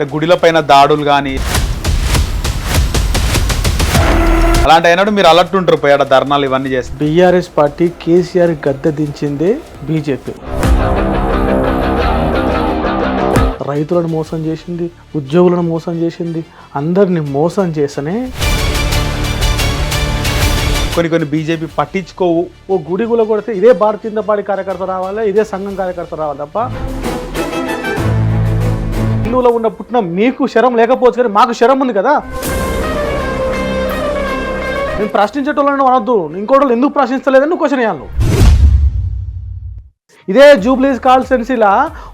గుడిల పైన దాడులు కానీ అలాంటి అయినప్పుడు మీరు అలర్ట్ ఉంటారు పోయాడ ధర్నాలు ఇవన్నీ చేస్తారు. బీఆర్ఎస్ పార్టీ కేసీఆర్ గద్దె దించిందే బీజేపీ. రైతులను మోసం చేసింది, ఉద్యోగులను మోసం చేసింది, అందరిని మోసం చేసనే కొన్ని బీజేపీ పట్టించుకోవు. ఓ గుడి గుల కొడితే ఇదే భారతీయ జనతా పార్టీ కార్యకర్త రావాలి, ఇదే సంఘం కార్యకర్త రావాలి తప్ప హిందువులో ఉన్న పుట్టిన మీకు శరం లేకపోవచ్చు, కానీ మాకు శరం ఉంది కదా. నేను ప్రశ్నించేటోళ్ళని అనొద్దు, ఇంకోటి ఎందుకు ప్రశ్నించలేదని క్వశ్చన్ వేయాలి. ఇదే జూబ్లీస్ కాన్స్టిట్యున్సీలా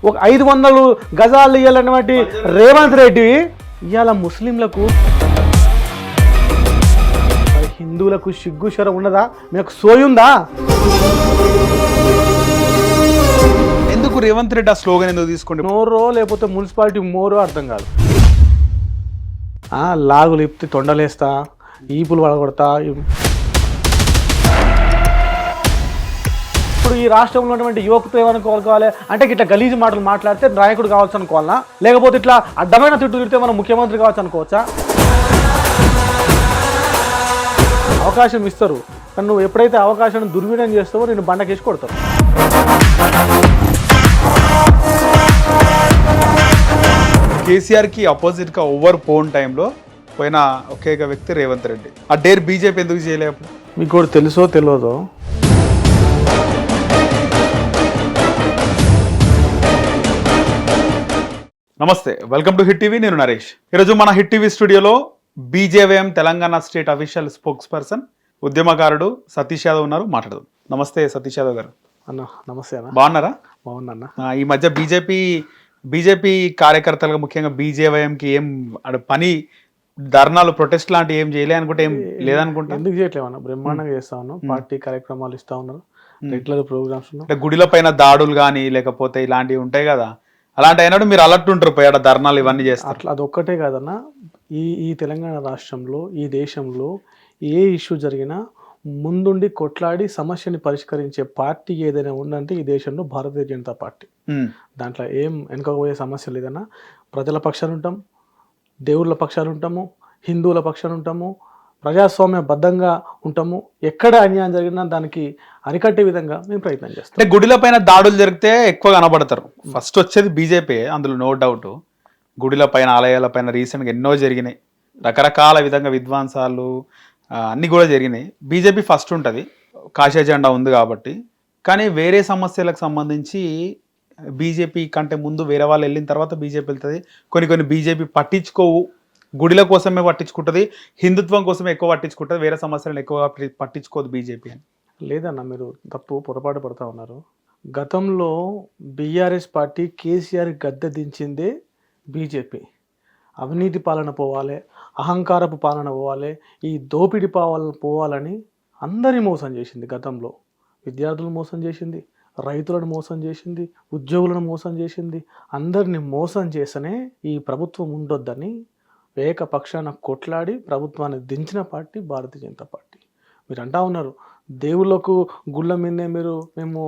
ఒక 500 గజాలు ఇవ్వాలన్నటువంటి రేవంత్ రెడ్డి ఇవాళ ముస్లింలకు హిందువులకు సిగ్గు శరం ఉన్నదా? మీకు సోయుందా? ఎందుకు రేవంత్ రెడ్డి ఆ స్లోగన్ ఎందుకు తీసుకోండి? నోరో లేకపోతే మున్సిపాలిటీ మోరో అర్థం కాదు. లాగులు ఇప్పి తొండలేస్తా, ఈపులు పడగొడతా. ఇప్పుడు ఈ రాష్ట్రంలో ఉన్నటువంటి యువకుతో ఏమనుకోవాలి అంటే ఇట్లా గలీజు మాటలు మాట్లాడితే నాయకుడు కావచ్చు అనుకోవాలా, లేకపోతే ఇట్లా అడ్డమైన తిట్టు తిడితే మనం ముఖ్యమంత్రి కావచ్చు అనుకోవచ్చా? అవకాశం ఇస్తారు, కానీ నువ్వు ఎప్పుడైతే అవకాశాన్ని దుర్వినియోగం చేస్తావో నేను బండకేసి కొడతావు. కేసీఆర్కి అపోజిట్గా ఓవర్ పోన్ టైంలో పోయిన ఒకే వ్యక్తి రేవంత్ రెడ్డి. ఆ డేర్ బీజేపీ ఎందుకు చేయలేదు? మీకు కూడా తెలుసో తెలియదో, నమస్తే, వెల్కమ్ టు హిట్ టీవీ. నేను నరేష్. ఈరోజు మన హిట్ టీవీ స్టూడియోలో BJYM Telangana state official spokes person ఉద్యమకారుడు సతీష్ యాదవ్ ఉన్నారు. మాట్లాడదాం. నమస్తే సతీష్ యాదవ్ గారు. అన్న నమస్తే అన్న. బాగున్నారా? బాగున్నా. ఈ మధ్య బీజేపీ కార్యకర్తలుగా ముఖ్యంగా బీజేవైఎంకి ఏం పని ధర్నాలు ప్రొటెస్ట్ లాంటి ఏం చేయలే అనుకుంటే ఏం లేదనుకుంటా? ఎందుకు చేయట్లేమన్నా? బ్రహ్మాండంగా చేస్తా ఉన్నాం. పార్టీ కార్యక్రమాలు ఇస్తా ఉన్నారు, రెగ్యులర్ ప్రోగ్రామ్స్. అంటే గుడిల పైన దాడులు కానీ లేకపోతే ఇలాంటివి ఉంటాయి కదా, అలాంటి అయినప్పుడు మీరు అలర్ట్ ఉంటారు పోయాడ ధర్నాలు ఇవన్నీ చేస్తారు. అట్లా అది ఒక్కటే కాదన్న, ఈ తెలంగాణ రాష్ట్రంలో, ఈ దేశంలో ఏ ఇష్యూ జరిగినా ముందుండి కొట్లాడి సమస్యని పరిష్కరించే పార్టీ ఏదైనా ఉందంటే ఈ దేశంలో భారతీయ జనతా పార్టీ. దాంట్లో ఏం వెనుకపోయే సమస్య లేదన్నా. ప్రజల పక్షాలు ఉంటాం, దేవుళ్ళ పక్షాలు ఉంటాము, హిందువుల పక్షాలు ఉంటాము, ప్రజాస్వామ్య బద్ధంగా ఉంటాము. ఎక్కడ అన్యాయం జరిగినా దానికి అరికట్టే విధంగా మేము ప్రయత్నం చేస్తాం. అంటే గుడిల పైన దాడులు జరిగితే ఎక్కువ కనబడతారు. ఫస్ట్ వచ్చేది బీజేపీ, అందులో నో డౌట్. గుడిల పైన, ఆలయాల పైన రీసెంట్గా ఎన్నో జరిగినాయి, రకరకాల విధంగా విధ్వంసాలు అన్నీ కూడా జరిగినాయి. బీజేపీ ఫస్ట్ ఉంటుంది, కాషాయ జెండా ఉంది కాబట్టి. కానీ వేరే సమస్యలకు సంబంధించి బీజేపీ కంటే ముందు వేరే వాళ్ళు వెళ్ళిన తర్వాత బీజేపీ వెళ్తుంది. కొన్ని బీజేపీ పట్టించుకోవు, గుడిల కోసమే పట్టించుకుంటుంది, హిందుత్వం కోసమే ఎక్కువ పట్టించుకుంటుంది, వేరే సమస్యలను ఎక్కువగా పట్టించుకోదు బీజేపీ అని. లేదన్న, మీరు పొరపాటు పడుతూ ఉన్నారు. గతంలో బీఆర్ఎస్ పార్టీ కేసీఆర్ గద్దె దించిందే బీజేపీ. అవినీతి పాలన పోవాలి, అహంకారపు పాలన పోవాలి, ఈ దోపిడీ పాలన పోవాలని అందరినీ మోసం చేసింది. గతంలో విద్యార్థులను మోసం చేసింది, రైతులను మోసం చేసింది, ఉద్యోగులను మోసం చేసింది, అందరినీ మోసం చేసనే ఈ ప్రభుత్వం ఉండొద్దని ఏకపక్షాన కొట్లాడి ప్రభుత్వాన్ని దించిన పార్టీ భారతీయ జనతా పార్టీ. మీరు అంటా ఉన్నారు దేవుళ్ళకు గుళ్ళ మీదే మేము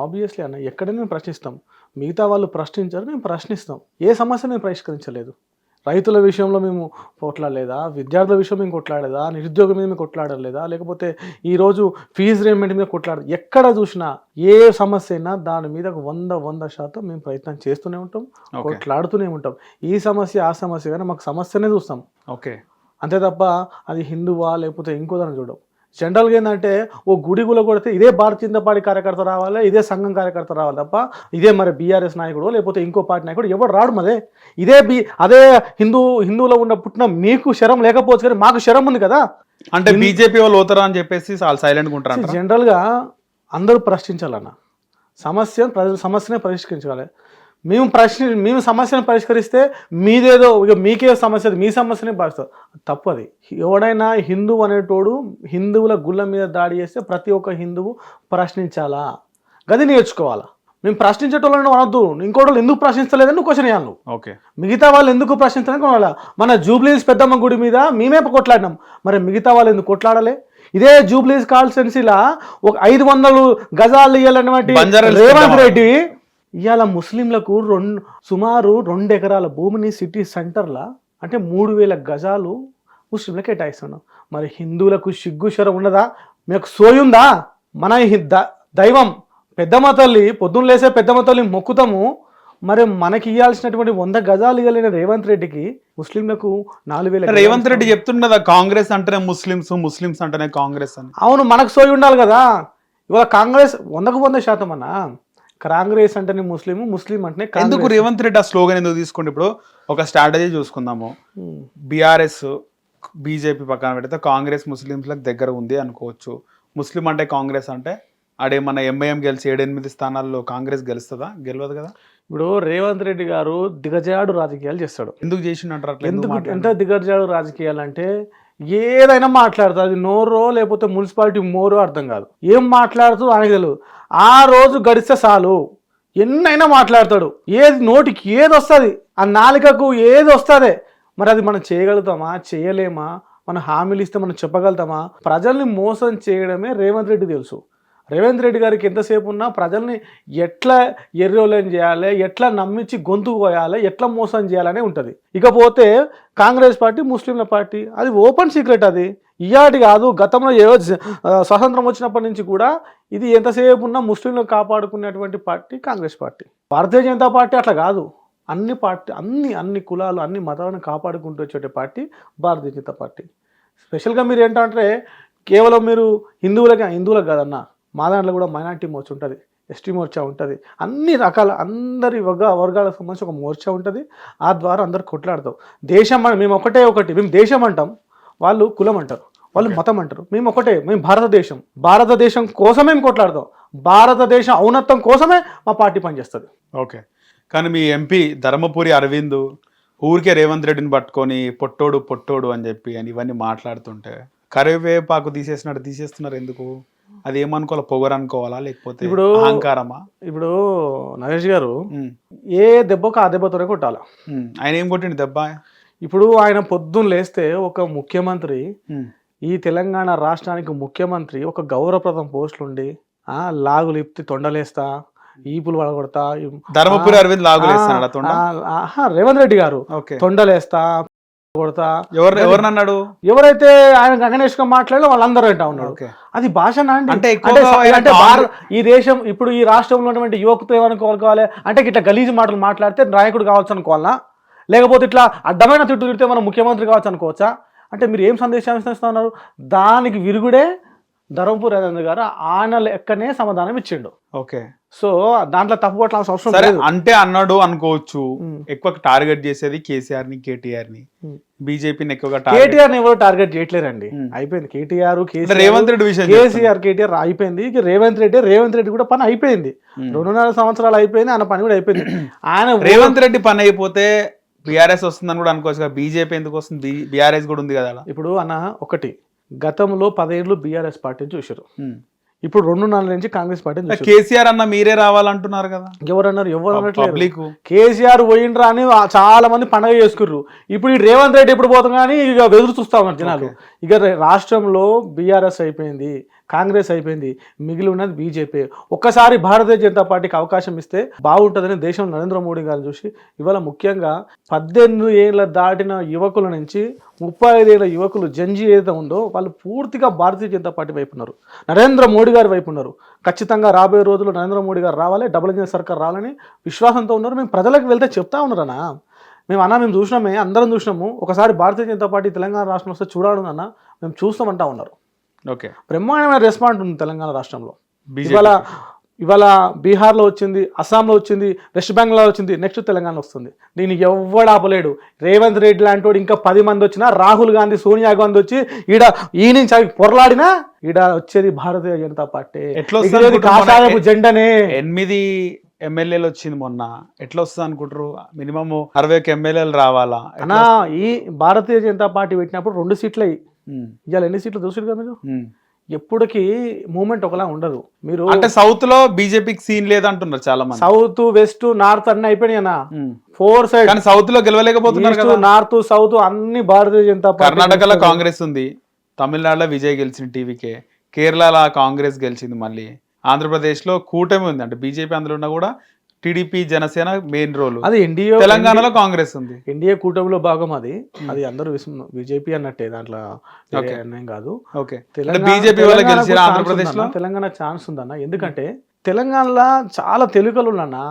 ఆబ్వియస్లీ అన్న, ఎక్కడైనా ప్రశ్నిస్తాం. మిగతా వాళ్ళు ప్రశ్నించారు, మేము ప్రశ్నిస్తాం. ఏ సమస్య మేము పరిష్కరించలేదు. రైతుల విషయంలో మేము కొట్లాడలేదా? విద్యార్థుల విషయం మేము కొట్లాడలేదా? నిరుద్యోగం మీద మేము కొట్లాడలేదా? లేకపోతే ఈరోజు ఫీజు రీయింబర్స్మెంట్ మీద కొట్లాడదు? ఎక్కడ చూసినా ఏ సమస్య అయినా దాని మీద 100% మేము ప్రయత్నం చేస్తూనే ఉంటాం, కొట్లాడుతూనే ఉంటాం. ఈ సమస్య ఆ సమస్య కానీ మాకు సమస్యనే చూస్తాం. ఓకే, అంతే తప్ప అది హిందువా లేకపోతే ఇంకోదని చూడం. జనరల్గా ఏంటంటే ఓ గుడి గుల కొడితే ఇదే భారతీయ జనతా పార్టీ కార్యకర్త రావాలి, ఇదే సంఘం కార్యకర్త రావాలి తప్ప ఇదే మరి బీఆర్ఎస్ నాయకుడు లేకపోతే ఇంకో పార్టీ నాయకుడు ఎవరు రాడు. మదే అదే హిందువులో ఉన్న పుట్టిన మీకు శరం లేకపోవచ్చు, కానీ మాకు శరం ఉంది కదా. అంటే బీజేపీ వాళ్ళు అవుతారా అని చెప్పేసి చాలా సైలెంట్గా ఉంటారు. జనరల్గా అందరూ ప్రశ్నించాలన్న, ప్రజల సమస్యనే పరిష్కరించాలి. మేము సమస్యను పరిష్కరిస్తే మీదేదో మీకే సమస్య, మీ సమస్యనే భావిస్తారు. తప్పు అది. ఎవడైనా హిందువు అనేటోడు హిందువుల గుళ్ళ మీద దాడి చేస్తే ప్రతి ఒక్క హిందువు ప్రశ్నించాలా, గది నేర్చుకోవాలా. మేము ప్రశ్నించేటోళ్ళని అనొద్దు, ఇంకోటి ఎందుకు ప్రశ్నించలేదని క్వశ్చన్ వేయాలి. ఓకే, మిగతా వాళ్ళు ఎందుకు ప్రశ్నించాలని కొనాలా? మన జూబ్లీస్ పెద్దమ్మ గుడి మీద మేమే కొట్లాడినాం, మరి మిగతా వాళ్ళు ఎందుకు కొట్లాడాలి? ఇదే జూబ్లీస్ కాన్స్టిట్యున్సీలా ఒక 500 గజాలు ఇవ్వాలన్నటువంటి రేవంత్ రెడ్డి ఇవాళ ముస్లింలకు సుమారు 2 ఎకరాల భూమిని సిటీ సెంటర్లా అంటే 3,000 గజాలు ముస్లింలకు కేటాయిస్తున్నాం. మరి హిందువులకు సిగ్గు శరం ఉన్నదా? మీకు సోయుందా? మన దైవం పెద్దమ్మ తల్లి, పొద్దున్న లేసే పెద్దమ్మ తల్లి మొక్కుతాము. మరి మనకి ఇవ్వాల్సినటువంటి 100 గజాలు ఇవ్వలేని రేవంత్ రెడ్డికి ముస్లింలకు 4,000. రేవంత్ రెడ్డి చెప్తున్నదా కాంగ్రెస్ అంటేనే ముస్లిమ్స్ అంటేనే కాంగ్రెస్ అని? అవును, మనకు సోయి ఉండాలి కదా. ఇవాళ కాంగ్రెస్ 100% అన్న కాంగ్రెస్ అంటేనే ముస్లిం అంటేనే ఎందుకు రేవంత్ రెడ్డి ఆ స్లోగన్ ఎందుకు తీసుకోండి? ఇప్పుడు ఒక స్ట్రాటజీ చూసుకుందాము. బీఆర్ఎస్ బీజేపీ పక్కన పెడితే కాంగ్రెస్ ముస్లింలకు దగ్గర ఉంది అనుకోవచ్చు. ముస్లిం అంటే కాంగ్రెస్ అంటే ఆడేమన్నా ఎంఐఎం గెలిచి 7-8 స్థానాల్లో కాంగ్రెస్ గెలుస్తుందా? గెలవదు కదా. ఇప్పుడు రేవంత్ రెడ్డి గారు దిగజాడు రాజకీయాలు చేస్తాడు. ఎందుకు చేసిండంటారు అట్లా? ఎందుకు అంటే దిగజాడు రాజకీయాలు అంటే ఏదైనా మాట్లాడుతుంది, అది నోరో లేకపోతే మున్సిపాలిటీ మోరో అర్థం కాదు. ఏం మాట్లాడుతూ ఆయనకు తెలియదు. ఆ రోజు గడిస్తే చాలు ఎన్నైనా మాట్లాడతాడు. ఏది నోటికి ఏది వస్తుంది, ఆ నాలుకకు ఏది వస్తుంది, మరి అది మనం చేయగలుగుతామా చేయలేమా? మనం హామీలు ఇస్తే మనం చెప్పగలుగుతామా? ప్రజల్ని మోసం చేయడమే రేవంత్ రెడ్డి తెలుసు. రేవంత్ రెడ్డి గారికి ఎంతసేపు ఉన్నా ప్రజల్ని ఎట్లా ఎర్రోలేం చేయాలి, ఎట్లా నమ్మించి గొంతు పోయాలి, ఎట్లా మోసం చేయాలనే ఉంటుంది. ఇకపోతే కాంగ్రెస్ పార్టీ ముస్లింల పార్టీ, అది ఓపెన్ సీక్రెట్. అది ఇయాటి కాదు, గతంలో స్వతంత్రం వచ్చినప్పటి నుంచి కూడా ఇది ఎంతసేపు ఉన్నా ముస్లింలను కాపాడుకునేటువంటి party Congress party. Bharatiya Janata party అట్లా కాదు. అన్ని కులాలు అన్ని మతాలను కాపాడుకుంటూ వచ్చే పార్టీ భారతీయ జనతా పార్టీ. స్పెషల్గా మీరు ఏంటంటే కేవలం మీరు హిందువులకు కాదన్న, మా దాంట్లో కూడా మైనార్టీ మోర్చా ఉంటుంది, ఎస్టీ మోర్చా ఉంటుంది, అన్ని రకాల అందరి వర్గాలకు సంబంధించి ఒక మోర్చా ఉంటుంది. ఆ ద్వారా అందరు కొట్లాడతాం. దేశం మేము ఒకటి మేము దేశం అంటాం, వాళ్ళు కులం అంటారు, వాళ్ళు మతం అంటారు. మేము ఒకటే, మేము భారతదేశం కోసమే మేము కొట్లాడతాం. భారతదేశం ఔన్నత్యం కోసమే మా పార్టీ పనిచేస్తుంది. ఓకే. కానీ మీ ఎంపీ ధర్మపురి అరవింద్ ఊరికే రేవంత్ రెడ్డిని పట్టుకొని పొట్టోడు అని చెప్పి అని ఇవన్నీ మాట్లాడుతుంటే కరివేపాకు తీసేస్తున్నారు ఎందుకు? అది ఏమనుకోవాలా? పొగరు అనుకోవాలా లేకపోతే ఇప్పుడు అహంకారమా? ఇప్పుడు నరేష్ గారు ఏ దెబ్బకు ఆ దెబ్బతోనే కొట్టాలా. ఆయన ఏం కొట్టిండు దెబ్బ? ఇప్పుడు ఆయన పొద్దున్న లేస్తే ఒక ముఖ్యమంత్రి, ఈ తెలంగాణ రాష్ట్రానికి ముఖ్యమంత్రి ఒక గౌరవప్రదం పోస్టులుండి లాగులు ఇప్పి తొండలేస్తా, ఈపులు వడగొడతా, ధర్మపురి అరవింద్ లాగులేస్తాడు. రేవంత్ రెడ్డి గారు తొండలేస్తా కొడతా ఎవరినన్నాడు? ఎవరైతే ఆయన గగనేష్గా మాట్లాడో వాళ్ళందరూ అంటా ఉన్నాడు. అది భాషనా అంటే ఈ దేశం ఇప్పుడు ఈ రాష్ట్రంలో ఉన్నటువంటి యువకుతో ఏమనుకోవాలి అంటే ఇట్లా గలీజు మాటలు మాట్లాడితే నాయకుడు కావచ్చు అనుకోవాలా, లేకపోతే ఇట్లా అడ్డమైన తిట్టు తిడితే మనం ముఖ్యమంత్రి కావచ్చు అనుకోవచ్చా? అంటే మీరు ఏం సందేశం ఇస్తున్నారు? దానికి విరుగుడే ధర్మపురి అరవింద్ గారు ఆయన లెక్కనే సమాధానం ఇచ్చిండు. ఓకే. సో దాంట్లో తప్పు పట్టాల్సిన అవసరం లేదు. అంటే అన్నాడు అనుకోవచ్చు. ఎక్కువ టార్గెట్ చేసేది కేసీఆర్ ని, కేటీఆర్ ని, బీజేపీని ఎక్కువగా. కేటీఆర్ ని ఎవరు టార్గెట్ చేయట్లేరండి. అయిపోయింది. కేటీఆర్ రేవంత్ రెడ్డి విషయం, కేటీఆర్ అయిపోయింది. రేవంత్ రెడ్డి కూడా పని అయిపోయింది. 2.5 సంవత్సరాలు అయిపోయింది, ఆయన పని కూడా అయిపోయింది. ఆయన రేవంత్ రెడ్డి పని అయిపోతే బీఆర్ఎస్ వస్తుందని కూడా అనుకోవచ్చు. బీజేపీ ఎందుకు వస్తుంది? బీఆర్ఎస్ కూడా ఉంది కదా. ఇప్పుడు అన్న ఒకటి, గతంలో 10 ఏళ్ళు బీఆర్ఎస్ పార్టీని చూసారు, ఇప్పుడు 2.5 నుంచి కాంగ్రెస్ పార్టీ. కేసీఆర్ అన్న మీరే రావాలంటున్నారు కదా. ఎవరన్నారు? ఎవరు అనట్లేదు. కేసీఆర్ పోయిండ్రా అని చాలా మంది పండగ చేసుకుర్రు. ఇప్పుడు ఈ రేవంత్ రెడ్డి ఎప్పుడు పోతాం కానీ ఇక ఎదురు చూస్తా ఉన్నారు జనాలు. ఇక రాష్ట్రంలో బీఆర్ఎస్ అయిపోయింది, కాంగ్రెస్ అయిపోయింది, మిగిలి ఉన్నది బీజేపీ. ఒక్కసారి భారతీయ జనతా పార్టీకి అవకాశం ఇస్తే బాగుంటుందని దేశం నరేంద్ర మోడీ గారిని చూసి ఇవాళ ముఖ్యంగా 18 ఏళ్ళ దాటిన యువకుల నుంచి 35 ఏళ్ళ యువకులు జంజీ ఏదైతే ఉందో వాళ్ళు పూర్తిగా భారతీయ జనతా పార్టీ వైపు ఉన్నారు, నరేంద్ర మోడీ గారి వైపు ఉన్నారు. ఖచ్చితంగా రాబోయే రోజుల్లో నరేంద్ర మోడీ గారు రావాలి, డబుల్ ఇంజిన్ సర్కార్ రావాలని విశ్వాసంతో ఉన్నారు. మేము ప్రజలకు వెళ్తే చెప్తా ఉన్నారన్నా, మేము చూసినామే, అందరం చూసినాము. ఒకసారి భారతీయ జనతా పార్టీ తెలంగాణ రాష్ట్రంలో వస్తే చూడాలన్నా మేము చూస్తామంటా ఉన్నారు. ఓకే. బ్రహ్మాండమైన రెస్పాన్స్ ఉంది తెలంగాణ రాష్ట్రంలో. ఇవాళ బీహార్లో వచ్చింది, అస్సాంలో వచ్చింది, వెస్ట్ బెంగాల్లో వచ్చింది, నెక్స్ట్ తెలంగాణ వస్తుంది. దీన్ని ఎవ్వడు ఆపలేడు. రేవంత్ రెడ్డి లాంటి వాడు ఇంకా 10 మంది వచ్చినా, రాహుల్ గాంధీ, సోనియా గాంధీ వచ్చి ఈ నుంచి పొరలాడినా ఈడ వచ్చేది భారతీయ జనతా పార్టీ. కాషాయపు జెండనే. 8 ఎమ్మెల్యేలు వచ్చింది మొన్న. ఎట్లా వస్తుంది అనుకుంటారు? మినిమం 60 ఎమ్మెల్యేలు రావాలా? అన్నా ఈ భారతీయ జనతా పార్టీ పెట్టినప్పుడు 2 సీట్లు అయ్యి, ఇవాళ ఎన్ని సీట్లు చూసారు కదా మీరు? ఎప్పటికీ మూమెంట్ ఒకలా ఉండదు. మీరు అంటే సౌత్ లో బీజేపీకి సీన్ లేదంటున్నారు చాలా మంది. సౌత్, వెస్ట్, నార్త్ అన్ని అయిపోయినాయన్నా, 4 సైడ్. కానీ సౌత్ లో గెలవలేకపోతున్నారు కదా. నార్త్, సౌత్ అన్ని భారతీయ జనతా పార్టీ. కర్ణాటకలో కాంగ్రెస్ ఉంది, తమిళనాడులో విజయ్ గెలిచింది టీవీకే, కేరళలో కాంగ్రెస్ గెలిచింది, మళ్ళీ ఆంధ్రప్రదేశ్ లో కూటమి ఉంది. అంటే బీజేపీ అందులో ఉన్నా కూడా టీడీపీ జనసేన మెయిన్ రోల్, అది ఎన్డీఏ తెలంగాణలో కాంగ్రెస్ ఉంది. ఎన్డీఏ కూటమిలో భాగం అది అందరూ బీజేపీ అన్నట్టే, దాంట్లో అన్యాయం కాదు. ఓకే, బీజేపీ వాళ్ళు గెలిచారు ఆంధ్రప్రదేశ్ లో. తెలంగాణ ఛాన్స్ ఉందన్న, ఎందుకంటే తెలంగాణలో చాలా తెలివికలు ఉన్నా,